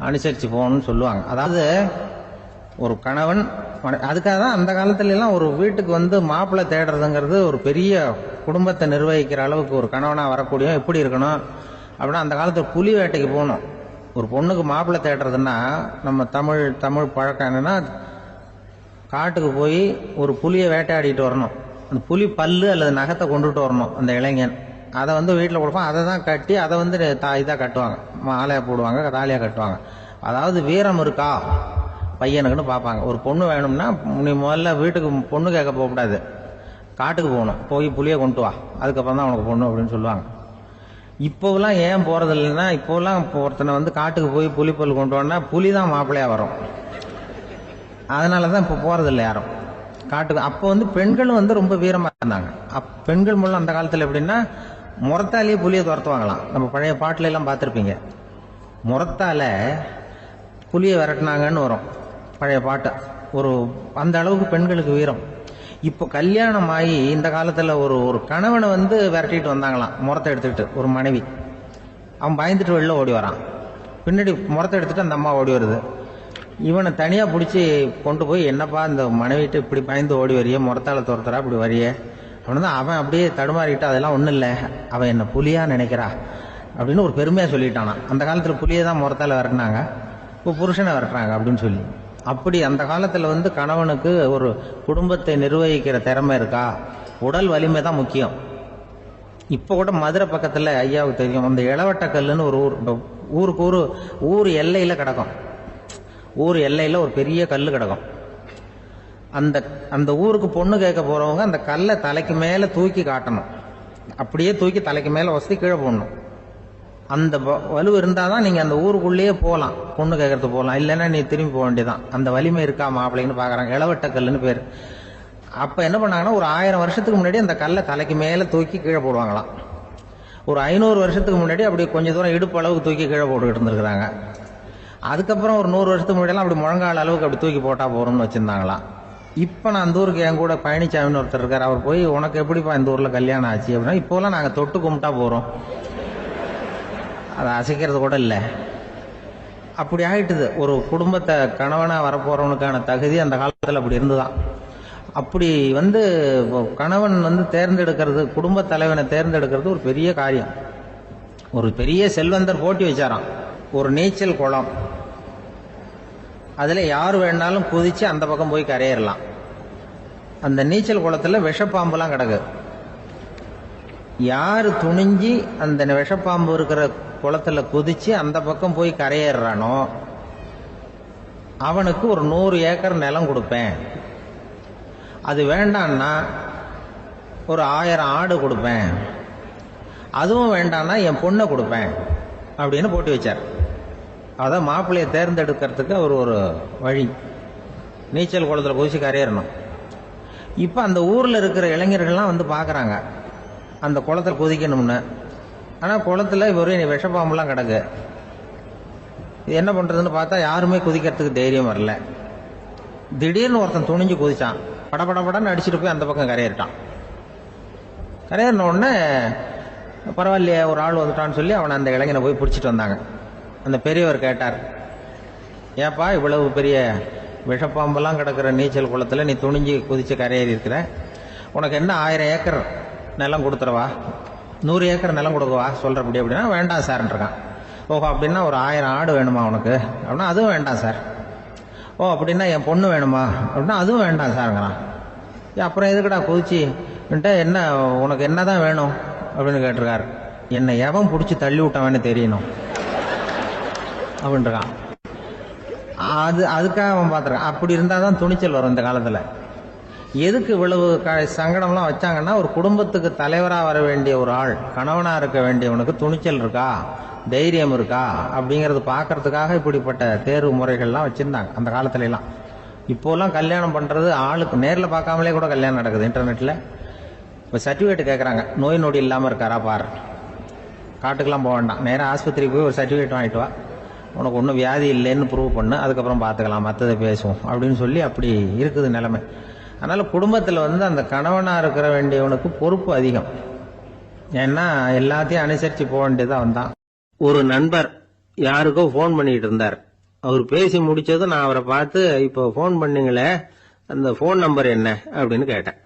அனுசரிச்சு போகணும்னு சொல்லுவாங்க. அதாவது ஒரு கணவன், அதுக்காக தான் அந்த காலத்துல எல்லாம் ஒரு வீட்டுக்கு மாப்பிள்ளை தேடுறதுங்கிறது ஒரு பெரிய குடும்பத்தை நிர்வகிக்கிற அளவுக்கு ஒரு கணவனா வரக்கூடிய எப்படி இருக்கணும் அப்படின்னா, அந்த காலத்துல புலி வேட்டைக்கு போகணும். ஒரு பொண்ணுக்கு மாப்பிள்ளை தேடுறதுன்னா நம்ம தமிழ் பழக்கம் என்னன்னா, காட்டுக்கு போய் ஒரு புலியை வேட்டையாடிட்டு வரணும். அந்த புலி பல்லு அல்லது நகத்தை கொண்டுட்டு வரணும் அந்த இளைஞன். அதை வீட்டில் கொடுப்பான். அதை தான் கட்டி அதை இதாக கட்டுவாங்க, மாலையா போடுவாங்க, தாலியாக கட்டுவாங்க. அதாவது வீரம் இருக்கா பையனுக்குன்னு பார்ப்பாங்க. ஒரு பொண்ணு வேணும்னா நீ முதல்ல வீட்டுக்கு பொண்ணு கேட்க போகக்கூடாது, காட்டுக்கு போகணும், போய் புளியை கொண்டு வா, அதுக்கப்புறம் தான் உனக்கு பொண்ணு அப்படின்னு சொல்லுவாங்க. இப்போவெல்லாம் ஏன் போறது இல்லைன்னா, இப்போலாம் ஒருத்தனை காட்டுக்கு போய் புலிப்பல் கொண்டு வரனா புலி தான் மாப்பிள்ளையா வரும். அதனாலதான் இப்போ போறது இல்லை யாரும் காட்டுக்கு. அப்போ பெண்களும் ரொம்ப வீரமா இருந்தாங்க. பெண்கள் மூலம் அந்த காலத்துல எப்படின்னா, முறத்தாலேயே புலியை துரத்துவாங்களாம். நம்ம பழைய பாட்டுல எல்லாம் பார்த்திருப்பீங்க, முறத்தால புலியை விரட்டினாங்கன்னு வரும் பழைய பாட்டு. ஒரு அந்த அளவுக்கு பெண்களுக்கு வீரம். இப்போ கல்யாணம் ஆகி இந்த காலத்துல ஒரு கணவனை விரட்டிட்டு வந்தாங்களாம் முறத்தை எடுத்துக்கிட்டு. ஒரு மனைவி, அவன் பயந்துட்டு வெளில ஓடி வரான், பின்னாடி முறத்தை எடுத்துட்டு அந்த அம்மா ஓடி வருது. இவனை தனியா பிடிச்சி கொண்டு போய், என்னப்பா இந்த மனைவிட்டு இப்படி பயந்து ஓடி வரிய, முறத்தால துரத்துறா இப்படி வரிய அவன் தான் அவன் அப்படியே தடுமாறிக்கிட்டு அதெல்லாம் ஒன்றும் இல்லை, அவன் என்ன புலியா நினைக்கிறா அப்படின்னு ஒரு பெருமையாக சொல்லிட்டானா. அந்த காலத்தில் புலியை தான் முறத்தால் விரட்டினாங்க, இப்போ புருஷனை விரட்டுறாங்க அப்படின்னு சொல்லி. அப்படி அந்த காலத்தில் கணவனுக்கு ஒரு குடும்பத்தை நிர்வகிக்கிற திறமை இருக்கா, உடல் வலிமை தான் முக்கியம். இப்போ கூட மதுரை பக்கத்தில் ஐயாவுக்கு தெரியும், அந்த இளவட்டக்கல்லுன்னு ஒரு ஊருக்கு ஊர் எல்லையில் கிடக்கும். ஊர் எல்லையில் ஒரு பெரிய கல் கிடக்கும். அந்த ஊருக்கு பொண்ணு கேட்க போகிறவங்க அந்த கல்லை தலைக்கு மேலே தூக்கி காட்டணும், அப்படியே தூக்கி தலைக்கு மேலே வசதி கீழே போடணும். அந்த வலு இருந்தால் தான் நீங்கள் அந்த ஊருக்குள்ளேயே போகலாம், பொண்ணு கேட்கறதுக்கு போகலாம். இல்லைன்னா நீ திரும்பி போக வேண்டியதான். அந்த வலிமை இருக்கா மாப்பிள்ளைன்னு பார்க்குறாங்க. இளவட்டக்கல்லுன்னு பேர். அப்போ என்ன பண்ணாங்கன்னா, ஒரு 1000 வருஷத்துக்கு முன்னாடி அந்த கல்லை தலைக்கு மேலே தூக்கி கீழே போடுவாங்களாம். ஒரு 500 வருஷத்துக்கு முன்னாடி அப்படி கொஞ்சம் தூரம் இடுப்பு அளவுக்கு தூக்கி கீழே போட்டுக்கிட்டு இருந்திருக்கிறாங்க. அதுக்கப்புறம் ஒரு 100 வருஷத்துக்கு முன்னாடியெல்லாம் அப்படி முழங்கால் அளவுக்கு அப்படி தூக்கி போட்டால் போகிறோம்னு வச்சுருந்தாங்களாம். இப்போ நான் அந்த ஊருக்கு என் கூட பழனிசாமின்னு ஒருத்தர் இருக்கார். அவர் போய், உனக்கு எப்படிப்பா இந்த ஊரில் கல்யாணம் ஆச்சு அப்படின்னா, இப்போலாம் நாங்கள் தொட்டு கும்பிட்டா போகிறோம், அதை அசைக்கிறது கூட இல்லை. அப்படி ஆகிட்டுது. ஒரு குடும்பத்தை கணவனாக வரப்போகிறவனுக்கான தகுதி அந்த காலத்தில் அப்படி இருந்துதான். அப்படி கணவன் தேர்ந்தெடுக்கிறது, குடும்ப தலைவனை தேர்ந்தெடுக்கிறது ஒரு பெரிய காரியம். ஒரு பெரிய செல்வந்தர் போட்டி வச்சாராம், ஒரு நீச்சல் குளம், அதில் யார் வேணாலும் குதிச்சு அந்த பக்கம் போய் கரையேறலாம். அந்த நீச்சல் குளத்தில் விஷப்பாம்புலாம் கிடக்கு. யார் துணிஞ்சி அந்த விஷப்பாம்பு இருக்கிற குளத்துல குதிச்சு அந்த பக்கம் போய் கரையேறானோ அவனுக்கு ஒரு 100 ஏக்கர் நிலம் கொடுப்பேன். அது வேண்டான்னா ஒரு 1000 ஆடு கொடுப்பேன். அதுவும் வேண்டான்னா என் பொண்ணை கொடுப்பேன் அப்படின்னு போட்டி வச்சார். அதான் மாப்பிள்ளையை தேர்ந்தெடுக்கிறதுக்கு அவர் ஒரு வழி, நீச்சல் குளத்தில் குதிச்சு கரையேறணும். இப்போ அந்த ஊரில் இருக்கிற இளைஞர்கள்லாம் பார்க்குறாங்க அந்த குளத்தில் குதிக்கணும்னு. ஆனால் குளத்தில் வெறும் விஷப்பாம்பெல்லாம் கிடக்கு. இது என்ன பண்ணுறதுன்னு பார்த்தா யாருமே குதிக்கிறதுக்கு தைரியம் வரல. திடீர்னு ஒருத்தன் துணிஞ்சு குதிச்சான், படபடன்னு அடிச்சுட்டு போய் அந்த பக்கம் கரையேறிட்டான். கரையேறின உடனே பரவாயில்லையே ஒரு ஆள் வந்துட்டான்னு சொல்லி அவனை அந்த இளைஞனை போய் பிடிச்சிட்டு வந்தாங்க. அந்த பெரியவர் கேட்டார், ஏப்பா இவ்வளவு பெரிய விஷப்பாம்பெல்லாம் கிடக்கிற நீச்சல் குளத்தில் நீ துணிஞ்சு குதிச்சு கரையேறி இருக்கிற, உனக்கு என்ன 1000 ஏக்கர் நிலம் கொடுத்துறவா, 100 ஏக்கர் நிலம் கொடுக்கவா சொல்கிறப்படி அப்படின்னா, வேண்டாம் சார்ன்றிருக்கான். ஓஹோ அப்படின்னா ஒரு 1000 ஆடு வேணுமா உனக்கு அப்படின்னா, அதுவும் வேண்டாம் சார். ஓ அப்படின்னா என் பொண்ணு வேணுமா அப்படின்னா, அதுவும் வேண்டாம் சாருங்கிறான். அப்புறம் எதுக்குடா குதிச்சுன்ட்டு, என்ன உனக்கு என்ன தான் வேணும் அப்படின்னு கேட்டிருக்காரு. என்னை எவன் பிடிச்சி தள்ளி விட்டவன்னு தெரியணும் அப்படின்றான். அதுக்காக அவன் பார்த்துருக்கான். அப்படி இருந்தால் தான் துணிச்சல் வரும் இந்த காலத்தில். எதுக்கு இவ்வளவு சங்கடம்லாம் வச்சாங்கன்னா, ஒரு குடும்பத்துக்கு தலைவராக வர வேண்டிய ஒரு ஆள், கணவனாக இருக்க வேண்டியவனுக்கு துணிச்சல் இருக்கா, தைரியம் இருக்கா அப்படிங்கிறது பார்க்கறதுக்காக இப்படிப்பட்ட தேர்வு முறைகள்லாம் வச்சுருந்தாங்க அந்த காலத்துலலாம். இப்போலாம் கல்யாணம் பண்ணுறது ஆளுக்கு நேரில் பார்க்காமலே கூட கல்யாணம் நடக்குது இன்டர்நெட்டில். இப்போ சர்டிஃபிகேட் கேட்குறாங்க, நோய் நொடி இல்லாமல் இருக்காரா பார். காட்டுக்கெல்லாம் போக வேண்டாம், நேராக ஆஸ்பத்திரிக்கு போய் ஒரு சர்டிஃபிகேட் வாங்கிட்டு வா, உனக்கு ஒன்றும் வியாதி இல்லைன்னு ப்ரூவ் பண்ணு, அதுக்கப்புறம் பார்த்துக்கலாம், மற்றதை பேசுவோம் அப்படின்னு சொல்லி அப்படி இருக்குது நிலைமை. அதனால் குடும்பத்தில் அந்த கணவனாக இருக்கிற வேண்டியவனுக்கு பொறுப்பு அதிகம். ஏன்னா எல்லாத்தையும் அனுசரித்து போக வேண்டியதாக வந்தான். ஒரு நண்பர் யாருக்கோ ஃபோன் பண்ணிட்டு இருந்தார். அவர் பேசி முடிச்சதும் நான் அவரை பார்த்து, இப்போ ஃபோன் பண்ணீங்களே அந்த ஃபோன் நம்பர் என்ன அப்படின்னு கேட்டேன்.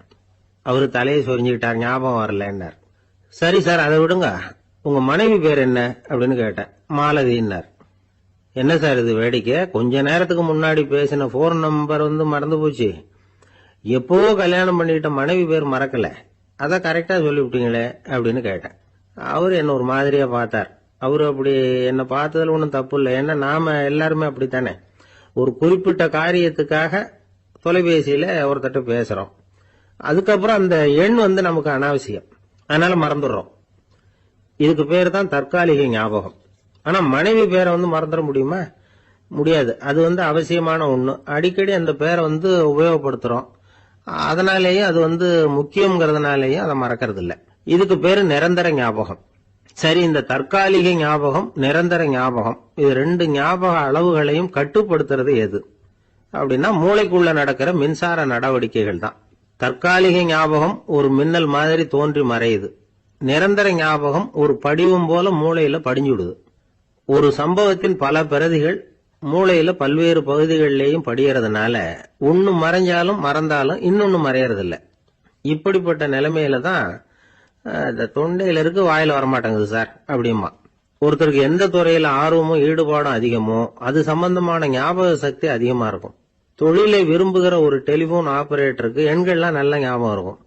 அவரு தலையை சொரிஞ்சுக்கிட்டார், ஞாபகம் வரலன்னார். சரி சார் அதை விடுங்க, உங்க மனைவி பேர் என்ன அப்படின்னு கேட்டேன். மாலதின்னார். என்ன சார் இது வேடிக்கை, கொஞ்ச நேரத்துக்கு முன்னாடி பேசின ஃபோன் நம்பர் மறந்து போச்சு, எப்பவோ கல்யாணம் பண்ணிக்கிட்ட மனைவி பேர் மறக்கல, அதான் கரெக்டா சொல்லிவிட்டீங்களே அப்படின்னு கேட்டேன். அவரு என்ன ஒரு மாதிரியா பார்த்தார். அவரு அப்படி என்ன பார்த்ததுல ஒன்றும் தப்பு இல்லை, ஏன்னா நாம எல்லாருமே அப்படித்தானே, ஒரு குறிப்பிட்ட காரியத்துக்காக தொலைபேசியில ஒருத்தட்ட பேசுறோம், அதுக்கப்புறம் அந்த எண் நமக்கு அனாவசியம், அதனால மறந்துடுறோம். இதுக்கு பேர் தான் தற்காலிக ஞாபகம். ஆனா மனைவி பேரை மறந்துட முடியுமா? முடியாது. அது அவசியமான ஒண்ணு. அடிக்கடி அந்த பேரை உபயோகப்படுத்துறோம், அதனாலேயும் அது முக்கியங்கிறதுனாலேயும் அதை மறக்கிறது இல்லை. இதுக்கு பேரு நிரந்தர ஞாபகம். சரி, இந்த தற்காலிக ஞாபகம், நிரந்தர ஞாபகம், இது 2 ஞாபக அளவுகளையும் கட்டுப்படுத்துறது எது அப்படின்னா, மூளைக்குள்ள நடக்கிற மின்சார நடவடிக்கைகள் தான். தற்காலிக ஞாபகம் ஒரு மின்னல் மாதிரி தோன்றி மறையுது. நிரந்தர ஞாபகம் ஒரு படிவம் போல மூளையில படிஞ்சுடுது. ஒரு சம்பவத்தின் பல பிரதிகள் மூளையில பல்வேறு பகுதிகளிலேயும் படியறதுனால ஒன்னு மறைஞ்சாலும் மறந்தாலும் இன்னொன்னு மறையறதில்ல. இப்படிப்பட்ட நிலைமையில தான் இந்த தொண்டையில இருக்கு வாயில வரமாட்டேங்குது சார் அப்படிமா. ஒருத்தருக்கு எந்த துறையில ஆர்வமும் ஈடுபாடும் அதிகமோ அது சம்பந்தமான ஞாபக சக்தி அதிகமா இருக்கும். தொழிலை விரும்புகிற ஒரு டெலிபோன் ஆபரேட்டருக்கு எண்கள்லாம் நல்ல ஞாபகம் இருக்கும்.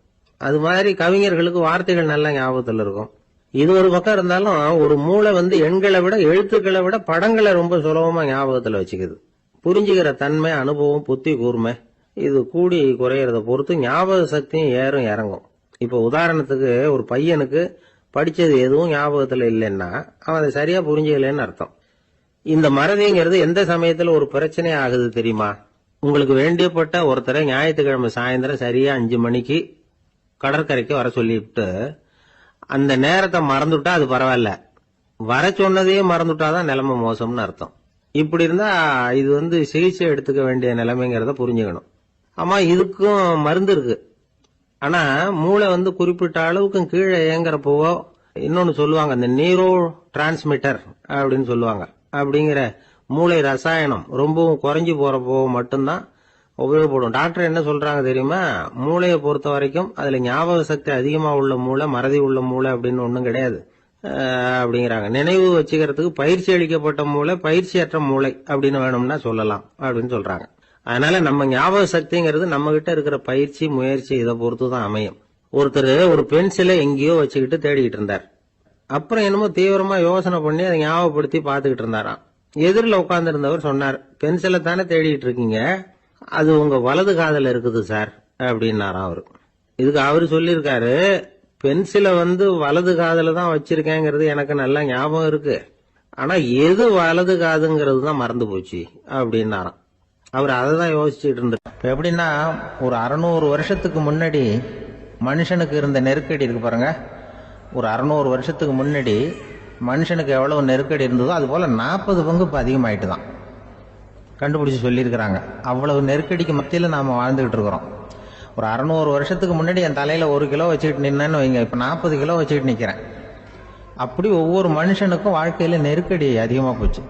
அது மாதிரி கவிஞர்களுக்கு வார்த்தைகள் நல்ல ஞாபகத்தில் இருக்கும். இது ஒரு பக்கம் இருந்தாலும் ஒரு மூளை எண்களை விட எழுத்துக்களை விட படங்களை ரொம்ப சுலபமா ஞாபகத்துல வச்சுக்குது. புரிஞ்சுக்கிற தன்மை, அனுபவம், புத்தி கூர்மை இது கூடி குறையறத பொறுத்து ஞாபக சக்தியும் ஏறும் இறங்கும். இப்ப உதாரணத்துக்கு ஒரு பையனுக்கு படிச்சது எதுவும் ஞாபகத்துல இல்லைன்னா அவன் அதை சரியா புரிஞ்சுக்கலன்னு அர்த்தம். இந்த மறதிங்கிறது எந்த சமயத்துல ஒரு பிரச்சனை ஆகுது தெரியுமா? உங்களுக்கு வேண்டியப்பட்ட ஒருத்தரை ஞாயிற்றுக்கிழமை சாயந்தரம் சரியா 5 மணிக்கு கடற்கரைக்கு வர சொல்லிவிட்டு அந்த நேரத்தை மறந்துட்டா அது பரவாயில்ல, வர சொன்னதையே மறந்துட்டாதான் நிலைமை மோசம்னு அர்த்தம். இப்படி இருந்தா இது சிகிச்சை எடுத்துக்க வேண்டிய நிலைமைங்கிறத புரிஞ்சுக்கணும். ஆமா, இதுக்கும் மருந்து இருக்கு. ஆனா மூளை குறிப்பிட்ட அளவுக்கு கீழே இயங்குறப்போ இன்னொன்னு சொல்லுவாங்க, இந்த நியூரோ டிரான்ஸ்மிட்டர் அப்படின்னு சொல்லுவாங்க. அப்படிங்கிற மூளை ரசாயனம் ரொம்பவும் குறைஞ்சு போறப்போ மட்டும்தான் உபயோகப்படும். டாக்டர் என்ன சொல்றாங்க தெரியுமா? மூளையை பொறுத்த வரைக்கும் அதுல ஞாபக சக்தி அதிகமா உள்ள மூளை, மறதி உள்ள மூளை அப்படின்னு ஒண்ணும் கிடையாது அப்படிங்கிறாங்க. நினைவு வச்சுக்கிறதுக்கு பயிற்சி அளிக்கப்பட்ட மூளை, பயிற்சியற்ற மூளை அப்படின்னு வேணும்னா சொல்லலாம் அப்படின்னு சொல்றாங்க. அதனால நம்ம ஞாபக சக்திங்கிறது நம்ம கிட்ட இருக்கிற பயிற்சி, முயற்சி இதை பொறுத்து தான் அமையும். ஒருத்தர் ஒரு பென்சிலை எங்கேயோ வச்சுக்கிட்டு தேடிக்கிட்டு இருந்தார். அப்புறம் என்னமோ தீவிரமா யோசனை பண்ணி அதை ஞாபகப்படுத்தி பாத்துக்கிட்டு இருந்தாராம். எதிரில் உட்கார்ந்து இருந்தவர் சொன்னார், பென்சிலை தானே தேடிட்டு இருக்கீங்க, அது உங்க வலது காதுல இருக்குது சார் அப்படின்னாராம் அவரு. இதுக்கு அவரு சொல்லியிருக்காரு, பென்சிலை வலது காதுல தான் வச்சிருக்கேங்கிறது எனக்கு நல்லா ஞாபகம் இருக்கு, ஆனா எது வலது காதுங்கிறது தான் மறந்து போச்சு அப்படின்னாராம். அவர் அதை தான் யோசிச்சுட்டு இருந்தார். இப்போ எப்படின்னா, ஒரு 600 வருஷத்துக்கு முன்னாடி மனுஷனுக்கு இருந்த நெருக்கடி இருக்கு பாருங்க. ஒரு 600 வருஷத்துக்கு முன்னாடி மனுஷனுக்கு எவ்வளவு நெருக்கடி இருந்ததோ அது போல 40 பங்கு இப்போ அதிகமாயிட்டு தான் கண்டுபிடிச்சு சொல்லியிருக்கிறாங்க. அவ்வளவு நெருக்கடிக்கு மத்தியில் நாம வாழ்ந்துகிட்டு இருக்கிறோம். ஒரு 600 வருஷத்துக்கு முன்னாடி என் தலையில 1 கிலோ வச்சுக்கிட்டு நின்னேன்னு வைங்க, இப்ப 40 கிலோ வச்சுக்கிட்டு நிக்கிறேன். அப்படி ஒவ்வொரு மனுஷனுக்கும் வாழ்க்கையில நெருக்கடி அதிகமா போச்சு.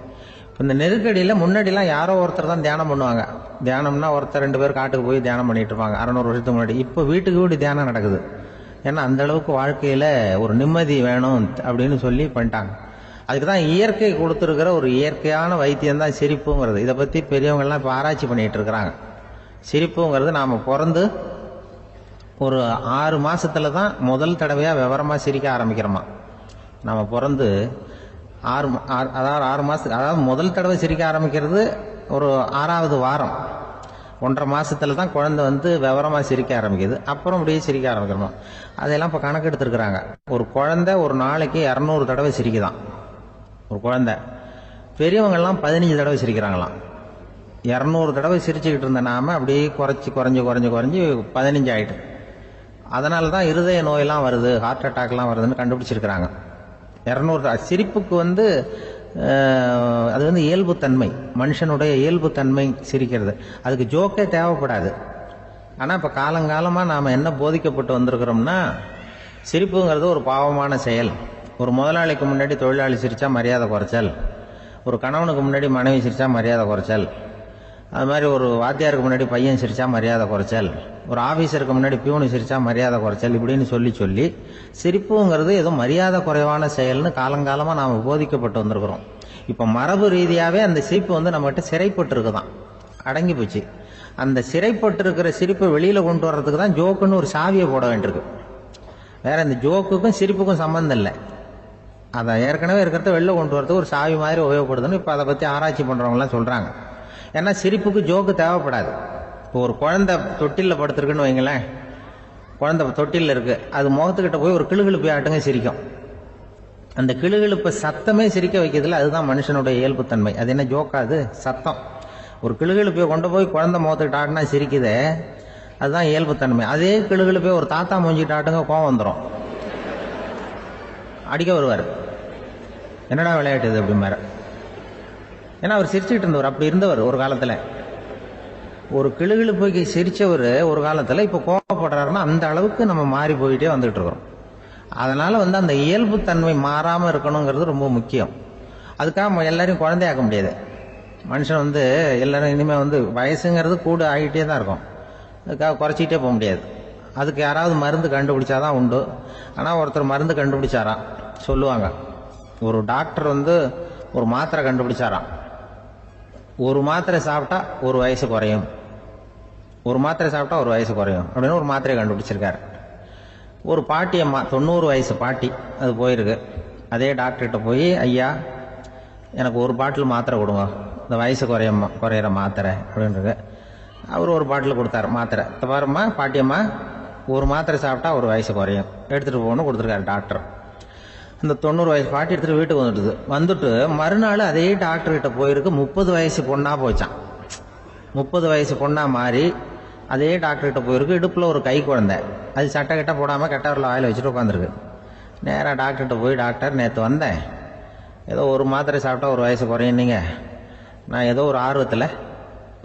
இந்த நெருக்கடியில முன்னாடிலாம் யாரோ ஒருத்தர் தான் தியானம் பண்ணுவாங்க. தியானம்னா ஒருத்தர் 2 பேர் காட்டுக்கு போய் தியானம் பண்ணிட்டு இருப்பாங்க 600 வருஷத்துக்கு முன்னாடி. இப்ப வீட்டுக்கு வீடு தியானம் நடக்குது. ஏன்னா அந்த அளவுக்கு வாழ்க்கையில ஒரு நிம்மதி வேணும் அப்படின்னு சொல்லி பண்ணிட்டாங்க. அதுக்குதான் இயற்கை கொடுத்துருக்கிற ஒரு இயற்கையான வைத்தியம் தான் சிரிப்புங்கிறது. இதை பத்தி பெரியவங்க எல்லாம் இப்ப ஆராய்ச்சி பண்ணிட்டு இருக்கிறாங்க. சிரிப்புங்கிறது நாம பிறந்து ஒரு 6 மாசத்துல தான் முதல் தடவையா விவரமா சிரிக்க ஆரம்பிக்கிறோமா. நாம பிறந்து 6 மாசத்துக்கு, அதாவது முதல் தடவை சிரிக்க ஆரம்பிக்கிறது ஒரு 6வது வாரம், 1.5 மாசத்துல தான் குழந்தை விவரமா சிரிக்க ஆரம்பிக்குது. அப்புறம் அப்படியே சிரிக்க ஆரம்பிக்கிறோமா. அதெல்லாம் இப்ப கணக்கு எடுத்திருக்கிறாங்க. ஒரு குழந்தை ஒரு நாளைக்கு 200 தடவை சிரிக்குதான் ஒரு குழந்தை. பெரியவங்க எல்லாம் 15 தடவை சிரிக்கிறாங்களாம். 200 தடவை சிரிச்சுக்கிட்டு இருந்த நாம அப்படியே குறைஞ்சி 15 ஆயிட்டு. அதனாலதான் இருதய நோயெல்லாம் வருது, ஹார்ட் அட்டாக்லாம் வருதுன்னு கண்டுபிடிச்சிருக்கிறாங்க. 200 சிரிப்புக்கு அது இயல்புத்தன்மை, மனுஷனுடைய இயல்புத்தன்மை சிரிக்கிறது. அதுக்கு ஜோக்கே தேவைப்படாது. ஆனா இப்ப காலங்காலமா நாம என்ன போதிக்கப்பட்டு வந்திருக்கிறோம்னா, சிரிப்புங்கிறது ஒரு பாவமான செயல். ஒரு முதலாளிக்கு முன்னாடி தொழிலாளி சிரிச்சா மரியாதை குறைச்சல், ஒரு கணவனுக்கு முன்னாடி மனைவி சிரிச்சா மரியாதை குறைச்சல், அது மாதிரி ஒரு வாத்தியாருக்கு முன்னாடி பையன் சிரிச்சா மரியாதை குறைச்சல், ஒரு ஆபீசருக்கு முன்னாடி பியூனு சிரிச்சா மரியாதை குறைச்சல், இப்படின்னு சொல்லி சிரிப்புங்கிறது ஏதோ மரியாதை குறைவான செயல்னு காலங்காலமா நாம போதிக்கப்பட்டு வந்திருக்கிறோம். இப்ப மரபு ரீதியாவே அந்த சிரிப்பு நம்ம கிட்ட சிறைப்பட்டு இருக்குதான், அடங்கி போச்சு. அந்த சிறைப்பட்டு இருக்கிற சிரிப்பை வெளியில கொண்டு வர்றதுக்கு தான் ஜோக்குன்னு ஒரு சாவியை போட வேண்டியிருக்கு. வேற இந்த ஜோக்குக்கும் சிரிப்புக்கும் சம்பந்தம் இல்லை. அதை ஏற்கனவே இருக்கிறத வெளில கொண்டு வரதுக்கு ஒரு சாவி மாதிரி உபயோகப்படுதுன்னு இப்ப அதை பத்தி ஆராய்ச்சி பண்றவங்க எல்லாம் சொல்றாங்க. ஏன்னா சிரிப்புக்கு ஜோக்கு தேவைப்படாது. இப்போ ஒரு குழந்தை தொட்டில படுத்திருக்குன்னு வைங்களேன், குழந்தை தொட்டில இருக்கு, அது முகத்துக்கிட்ட போய் ஒரு கிளுகிழுப்பை ஆட்டுங்க சிரிக்கும். அந்த கிளுகிழுப்பை சத்தமே சிரிக்க வைக்கிறதுல அதுதான் மனுஷனுடைய இயல்புத்தன்மை. அது என்ன ஜோக்காது? சத்தம். ஒரு கிளுகிழுப்பையை கொண்டு போய் குழந்தை முகத்துக்கிட்ட ஆட்டினா சிரிக்குதே, அதுதான் இயல்புத்தன்மை. அதே கிளுகிழுப்பையை ஒரு தாத்தா மூஞ்சிட்டு ஆட்டுங்க, கோவம் வந்துடும், அடிக்க வருவார். என்னடா விளையாட்டு இது அப்படிமாரு. ஏன்னா அவர் சிரிச்சுக்கிட்டு இருந்தவர், அப்படி இருந்தவர் ஒரு காலத்துல. ஒரு கிளுகிழுப்பைக்கு சிரிச்சவர் ஒரு காலத்துல இப்ப கோவப்படுறாருன்னா அந்த அளவுக்கு நம்ம மாறி போயிட்டே வந்துட்டு இருக்கிறோம். அதனால அந்த இயல்புத்தன்மை மாறாம இருக்கணுங்கிறது ரொம்ப முக்கியம். அதுக்காக எல்லாரையும் குழந்தையாக்க முடியாது. மனுஷன் எல்லாரும் இனிமே வயசுங்கிறது கூட ஆகிட்டே தான் இருக்கும். அதுக்காக குறைச்சிக்கிட்டே போக முடியாது. அதுக்கு யாராவது மருந்து கண்டுபிடிச்சாதான் உண்டு. ஆனால் ஒருத்தர் மருந்து கண்டுபிடிச்சாராம். சொல்லுவாங்க, ஒரு டாக்டர் ஒரு மாத்திரை கண்டுபிடிச்சாராம். ஒரு மாத்திரை சாப்பிட்டா ஒரு வயசு குறையும், ஒரு மாத்திரை சாப்பிட்டா ஒரு வயசு குறையும் அப்படின்னு ஒரு மாத்திரையை கண்டுபிடிச்சிருக்காரு. ஒரு பாட்டி அம்மா, 90 வயசு பாட்டி, அது போயிருக்கு. அதே டாக்டர்கிட்ட போய், ஐயா எனக்கு ஒரு பாட்டில் மாத்திரை கொடுங்க, இந்த வயசு குறையிற மாத்திரை அப்படின்றது. அவர் ஒரு பாட்டில் கொடுத்தாரு மாத்திரை. பாரும்மா பாட்டியம்மா, ஒரு மாத்திரை சாப்பிட்டா ஒரு வயசு குறையும், எடுத்துகிட்டு போகணும்னு கொடுத்துருக்காரு டாக்டர். இந்த 90 வயசு பாட்டி எடுத்துகிட்டு வீட்டுக்கு வந்துட்டு மறுநாள் அதே டாக்டர்கிட்ட போயிருக்கு. 30 வயசு பொண்ணாக போச்சான். 30 வயசு பொண்ணாக மாறி அதே டாக்டர்கிட்ட போயிருக்கு. இடுப்பில் ஒரு கை குழந்தை, அது சட்டை கிட்ட போடாமல் கெட்டவரில் வாயில் வச்சுட்டு உட்காந்துருக்கு. நேராக டாக்டர்கிட்ட போய், டாக்டர் நேற்று வந்தேன், ஏதோ ஒரு மாத்திரை சாப்பிட்டா ஒரு வயசு குறையுன்னீங்க, நான் ஏதோ ஒரு ஆர்வத்தில்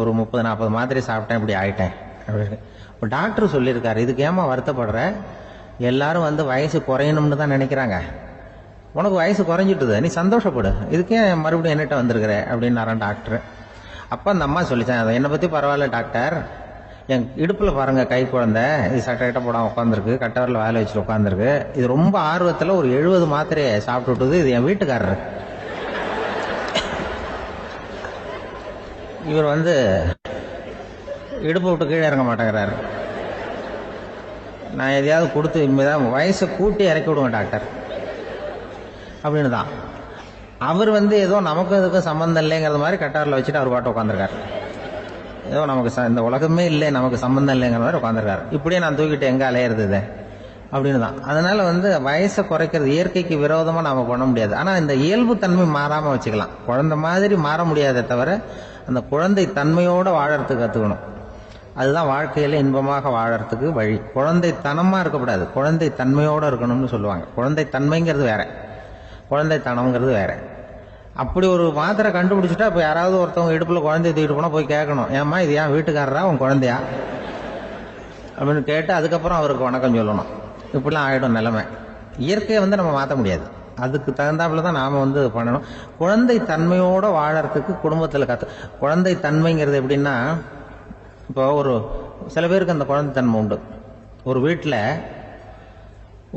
ஒரு 30-40 மாத்திரை சாப்பிட்டேன், இப்படி ஆயிட்டேன் அப்படின்னு. இப்போ டாக்டர் சொல்லியிருக்காரு, இதுக்கு ஏமா வருத்தப்படுற, எல்லாரும் வயசு குறையணும்னு தான் நினைக்கிறாங்க, உனக்கு வயசு குறைஞ்சிட்டுது, நீ சந்தோஷப்படு, இதுக்கே மறுபடியும் என்னட்ட வந்திருக்கிற அப்படின்னாரான் டாக்டர். அப்போ அந்த அம்மா சொல்லிச்சேன், அதை என்னை பற்றி பரவாயில்ல டாக்டர், என் இடுப்பில் பாருங்க கை குழந்தை, இது சட்டை கிட்ட போடாமல் உட்காந்துருக்கு, கட்டவரில் வேலை வச்சுட்டு உட்காந்துருக்கு, இது ரொம்ப ஆர்வத்தில் ஒரு 70 மாத்திரையை சாப்பிட்டு விட்டுது, இது என் வீட்டுக்காரரு. இவர் இடுப்பை விட்டு கீழே இறங்க மாட்டேங்கிறாரு. நான் எதையாவது கொடுத்து இனிமேதான் வயசை கூட்டி இறக்கி விடுவேன் டாக்டர் அப்படின்னு தான். அவர் ஏதோ நமக்கும் இதுக்கும் சம்மந்தம் இல்லைங்கிறது மாதிரி கட்டாரில் வச்சுட்டு அவர் பாட்டு உட்காந்துருக்காரு. ஏதோ நமக்கு இந்த உலகமே இல்லை, நமக்கு சம்மந்தம் இல்லைங்கிற மாதிரி உட்காந்துருக்காரு. இப்படியே நான் தூக்கிட்டு எங்கே அலையிறது இதை அப்படின்னு தான். அதனால வயசை குறைக்கிறது இயற்கைக்கு விரோதமாக நாம பண்ண முடியாது. ஆனால் இந்த இயல்பு தன்மை மாறாமல் வச்சுக்கலாம். குழந்தை மாதிரி மாற முடியாதே தவிர அந்த குழந்தை தன்மையோடு வாழறதுக்கு கற்றுக்கணும். அதுதான் வாழ்க்கையில் இன்பமாக வாழறதுக்கு வழி. குழந்தைத்தனமாக இருக்கக்கூடாது, குழந்தை தன்மையோடு இருக்கணும்னு சொல்லுவாங்க. குழந்தை தன்மைங்கிறது வேற, குழந்தைத்தனம்ங்கிறது வேற. அப்படி ஒரு மாத்திரை கண்டுபிடிச்சிட்டா இப்போ யாராவது ஒருத்தவங்க இடுப்பில் குழந்தைய தூக்கிட்டு போனால் போய் கேட்கணும், ஏம்மா இது ஏன் வீட்டுக்காரரா உன் குழந்தையா அப்படின்னு கேட்டு அதுக்கப்புறம் அவருக்கு வணக்கம் சொல்லணும். இப்படிலாம் ஆகிடும் நிலைமை. இயற்கையை நம்ம மாற்ற முடியாது, அதுக்கு தகுந்தாப்புல தான் நாம் பண்ணணும். குழந்தை தன்மையோடு வாழறதுக்கு குடும்பத்தில் குழந்தை தன்மைங்கிறது எப்படின்னா, இப்போ சில பேருக்கு அந்த குழந்தை தன்மை உண்டு. ஒரு வீட்டில்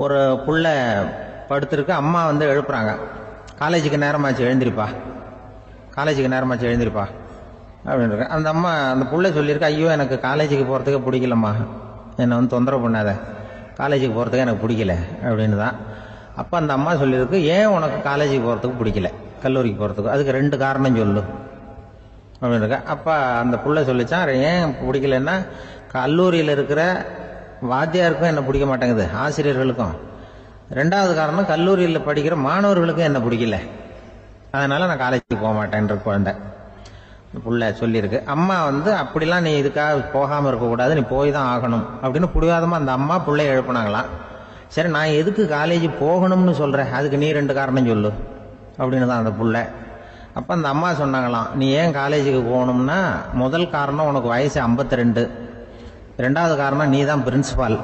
ஒரு புள்ள படுத்திருக்கு, அம்மா எழுப்புறாங்க, காலேஜுக்கு நேரமாச்சு எழுந்திருப்பா, காலேஜுக்கு நேரமாச்சு எழுந்திருப்பா அப்படின்னு. அந்த அம்மா அந்த புள்ள சொல்லியிருக்கு, ஐயோ எனக்கு காலேஜுக்கு போகிறதுக்கு பிடிக்கலம்மா, என்னை தொந்தரவு பண்ணாத, காலேஜுக்கு போகிறதுக்கு எனக்கு பிடிக்கல அப்படின்னு தான். அப்போ அந்த அம்மா சொல்லியிருக்கு, ஏன் உனக்கு காலேஜுக்கு போகிறதுக்கு பிடிக்கல, கல்லூரிக்கு போகிறதுக்கு, அதுக்கு 2 காரணம் சொல்லு அப்படின்னு இருக்க. அப்போ அந்த புள்ள சொல்லிச்சான், ஏன் பிடிக்கலன்னா, கல்லூரியில் இருக்கிற வாத்தியாருக்கும் என்ன பிடிக்க மாட்டேங்குது, ஆசிரியர்களுக்கும். 2வது காரணம், கல்லூரியில் படிக்கிற மாணவர்களுக்கும் என்ன பிடிக்கல, அதனால நான் காலேஜுக்கு போக மாட்டேன்ற குழந்தை புள்ள சொல்லியிருக்கு. அம்மா அப்படிலாம் நீ இதுக்காக போகாமல் இருக்கக்கூடாது, நீ போய் தான் ஆகணும் அப்படின்னு பிடிவாதமாக அந்த அம்மா பிள்ளைய எழுப்புனாங்களாம். சரி நான் எதுக்கு காலேஜ் போகணும்னு சொல்கிறேன், அதுக்கு நீ 2 காரணம் சொல்லு அப்படின்னு தான் அந்த புள்ள. அப்போ அந்த அம்மா சொன்னாங்களாம், நீ ஏன் காலேஜுக்கு போகணும்னா, முதல் காரணம் உனக்கு வயசு 52, 2வது காரணம் நீ தான் பிரின்சிபால்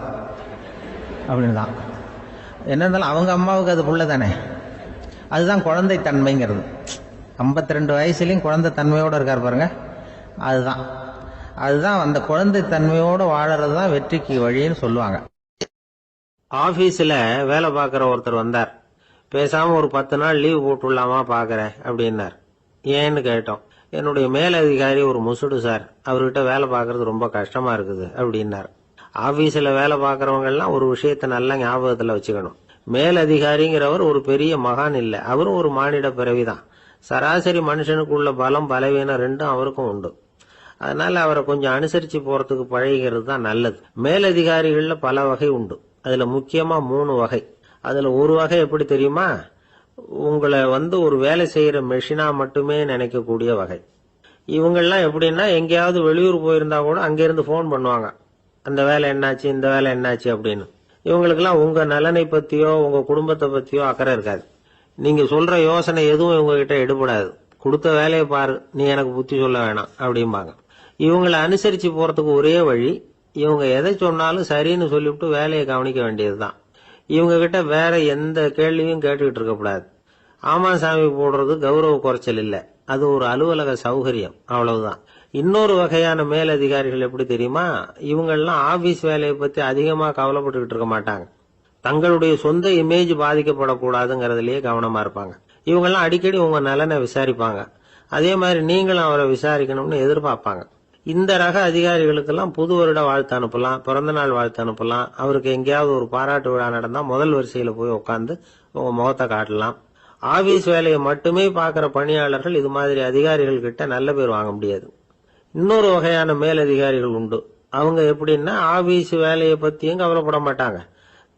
அப்படின்னு தான். என்ன இருந்தாலும் அவங்க அம்மாவுக்கு அது புள்ள தானே, அதுதான் குழந்தை தன்மைங்கிறது. 52 வயசுலையும் குழந்தை தன்மையோடு இருக்கார் பாருங்க, அதுதான் அந்த குழந்தை தன்மையோடு வாழறது தான் வெற்றிக்கு வழின்னு சொல்லுவாங்க. ஆபீஸ்ல வேலை பார்க்குற ஒருத்தர் வந்தார். பேசாம ஒரு 10 நாள் லீவ் போட்டுடலாமா பாக்குறேன் அப்படின்னார். ஏன்னு கேட்டோம். என்னுடைய மேலதிகாரி ஒரு முசுடு சார், அவர்கிட்ட வேலை பார்க்கறது ரொம்ப கஷ்டமா இருக்குது அப்படின்னார். ஆபீஸ்ல வேலை பார்க்கறவங்க எல்லாம் ஒரு விஷயத்த நல்லா ஞாபகத்துல வச்சுக்கணும். மேலதிகாரிங்கிறவர் ஒரு பெரிய மகான் இல்ல, அவரும் ஒரு மானிட பிறவிதான். சராசரி மனுஷனுக்கு உள்ள பலம் பலவீனம் 2ம் அவருக்கும் உண்டு. அதனால அவரை கொஞ்சம் அனுசரிச்சு போறதுக்கு பழகிறது தான் நல்லது. மேலதிகாரிகள்ல பல வகை உண்டு, அதுல முக்கியமா 3 வகை. அதுல ஒரு வகை எப்படி தெரியுமா, உங்களை ஒரு வேலை செய்யற மெஷினா மட்டுமே நினைக்கக்கூடிய வகை. இவங்கெல்லாம் எப்படின்னா, எங்கேயாவது வெளியூர் போயிருந்தா கூட அங்கிருந்து போன் பண்ணுவாங்க, அந்த வேலை என்னாச்சு இந்த வேலை என்னாச்சு அப்படின்னு. இவங்களுக்கெல்லாம் உங்க நலனை பத்தியோ உங்க குடும்பத்தை பத்தியோ அக்கறை இருக்காது. நீங்க சொல்ற யோசனை எதுவும் இவங்க கிட்ட எடுபடாது. கொடுத்த வேலையை பாரு, நீ எனக்கு புத்தி சொல்ல வேணாம் அப்படிம்பாங்க. இவங்களை அனுசரிச்சு போறதுக்கு ஒரே வழி, இவங்க எதை சொன்னாலும் சரின்னு சொல்லிவிட்டு வேலையை கவனிக்க வேண்டியதுதான். இவங்க கிட்ட வேற எந்த கேள்வியும் கேட்டுக்கிட்டு இருக்கக்கூடாது. ஆமா சாமி போடுறது கௌரவ குறைச்சல் இல்ல, அது ஒரு அலுவலக சௌகரியம், அவ்வளவுதான். இன்னொரு வகையான மேலதிகாரிகள் எப்படி தெரியுமா? இவங்கெல்லாம் ஆபீஸ் வேலையை பத்தி அதிகமா கவலைப்பட்டுக்கிட்டு இருக்க மாட்டாங்க. தங்களுடைய சொந்த இமேஜ் பாதிக்கப்படக்கூடாதுங்கிறதுலயே கவனமா இருப்பாங்க. இவங்கெல்லாம் அடிக்கடி உங்க நலனை விசாரிப்பாங்க. அதே மாதிரி நீங்களும் அவரை விசாரிக்கணும்னு எதிர்பார்ப்பாங்க. இந்த ரக அதிகாரிகளுக்கெல்லாம் புது வருட வாழ்த்து அனுப்பலாம், பிறந்த நாள் வாழ்த்து அனுப்பலாம். அவருக்கு எங்கேயாவது ஒரு பாராட்டு விழா நடந்தா முதல் வரிசையில போய் உட்காந்து உங்க முகத்தை காட்டலாம். ஆபீஸ் வேலையை மட்டுமே பார்க்கிற பணியாளர்கள் இது மாதிரி அதிகாரிகள் கிட்ட நல்ல பேர் வாங்க முடியாது. இன்னொரு வகையான மேலதிகாரிகள் உண்டு. அவங்க எப்படின்னா ஆபீஸ் வேலையை பத்தியும் கவலைப்பட மாட்டாங்க,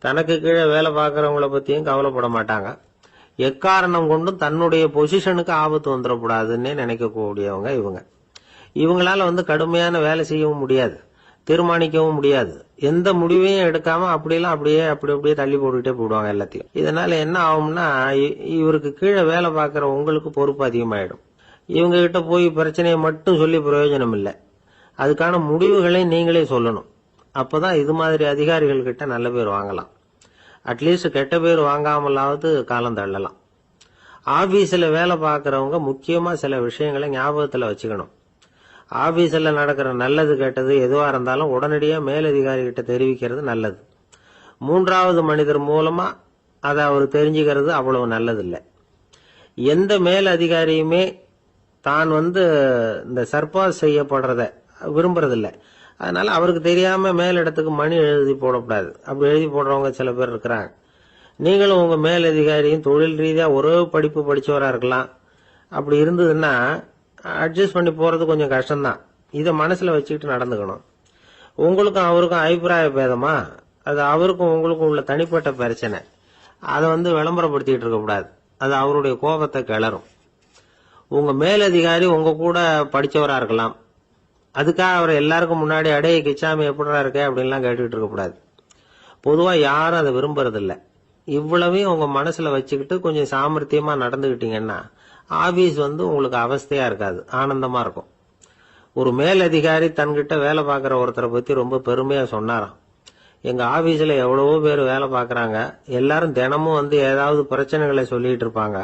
தனக்கு கீழே வேலை பார்க்கறவங்கள பத்தியும் கவலைப்பட மாட்டாங்க. எக்காரணம் கொண்டும் தன்னுடைய பொசிஷனுக்கு ஆபத்து வந்துடக்கூடாதுன்னு நினைக்கக்கூடியவங்க இவங்க. இவங்களால கடுமையான வேலை செய்யவும் முடியாது, தீர்மானிக்கவும் முடியாது. எந்த முடிவையும் எடுக்காம அப்படியே தள்ளி போட்டுக்கிட்டே போடுவாங்க எல்லாத்தையும். இதனால என்ன ஆகும்னா, இவருக்கு கீழே வேலை பார்க்கிற உங்களுக்கு பொறுப்பு அதிகமாயிடும். இவங்க கிட்ட போய் பிரச்சனையை மட்டும் சொல்லி பிரயோஜனம் இல்லை, அதுக்கான முடிவுகளை நீங்களே சொல்லணும். அப்பதான் இது மாதிரி அதிகாரிகள் கிட்ட நல்ல பேர் வாங்கலாம். அட்லீஸ்ட் கெட்ட பேர் வாங்காமலாவது காலம் தள்ளலாம். ஆபீஸ்ல வேலை பார்க்கறவங்க முக்கியமா சில விஷயங்களை ஞாபகத்துல வச்சுக்கணும். ஆபீஸ்ல நடக்கிற நல்லது கெட்டது எதுவா இருந்தாலும் உடனடியா மேலதிகாரி கிட்ட தெரிவிக்கிறது நல்லது. மூன்றாவது மனிதர் மூலமா அதை அவர் தெரிஞ்சுக்கிறது அவ்வளவு நல்லது இல்லை. எந்த மேல் அதிகாரியுமே தான் இந்த சர்பாஸ் செய்யப்படுறத விரும்புறதில்லை. அதனால அவருக்கு தெரியாம மேலிடத்துக்கு மணி எழுதி போடக்கூடாது. அப்படி எழுதி போடுறவங்க சில பேர் இருக்கிறாங்க. நீங்களும் உங்க மேலதிகாரியும் தொழில் ரீதியா ஒரே படிப்பு படிச்சவரா இருக்கலாம். அப்படி இருந்ததுன்னா அட்ஜஸ்ட் பண்ணி போறது கொஞ்சம் கஷ்டம்தான். இதை மனசுல வச்சுக்கிட்டு நடந்துக்கணும். உங்களுக்கும் அவருக்கும் அபிப்பிராய பேதமா, அது அவருக்கும் உங்களுக்கும் உள்ள தனிப்பட்ட பிரச்சனை. அதை விளம்பரப்படுத்திட்டு இருக்க கூடாது. அது அவருடைய கோபத்தை கிளறும். உங்க மேலதிகாரி உங்க கூட படிச்சவரா இருக்கலாம். அதுக்காக அவர் எல்லாருக்கும் முன்னாடி அடைய கிச்சாமி எப்படிடா இருக்க அப்படின்லாம் கேட்டுக்கிட்டு இருக்க கூடாது. பொதுவா யாரும் அதை விரும்புறதில்ல. இவ்வளவையும் உங்க மனசுல வச்சுக்கிட்டு கொஞ்சம் சாமர்த்தியமா நடந்துகிட்டீங்கன்னா ஆபீஸ் உங்களுக்கு அவஸ்தையா இருக்காது, ஆனந்தமா இருக்கும். ஒரு மேலதிகாரி தன்கிட்ட வேலை பார்க்கிற ஒருத்தரை பத்தி ரொம்ப பெருமையா சொன்னாராம். எங்க ஆபீஸ்ல எவ்வளவோ பேர் வேலை பார்க்கறாங்க, எல்லாரும் தினமும் ஏதாவது பிரச்சனைகளை சொல்லிட்டு இருப்பாங்க.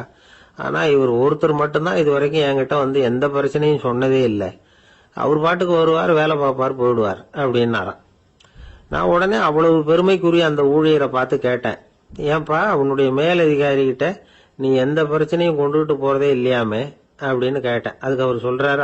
ஆனா இவர் ஒருத்தர் மட்டும்தான் இது வரைக்கும் என்கிட்ட எந்த பிரச்சனையும் சொன்னதே இல்லை. அவர் பாட்டுக்கு வருவார், வேலை பார்ப்பார், போயிடுவார் அப்படின்னாராம். நான் உடனே அவ்வளவு பெருமைக்குரிய அந்த ஊழியரை பார்த்து கேட்டேன், ஏன்பா உன்னுடைய மேலதிகாரி கிட்ட நீ எந்த பிரச்சனையும் கொண்டுகிட்டு போறதே இல்லையாமே அப்படின்னு கேட்டேன். அதுக்கு அவர் சொல்றாரு,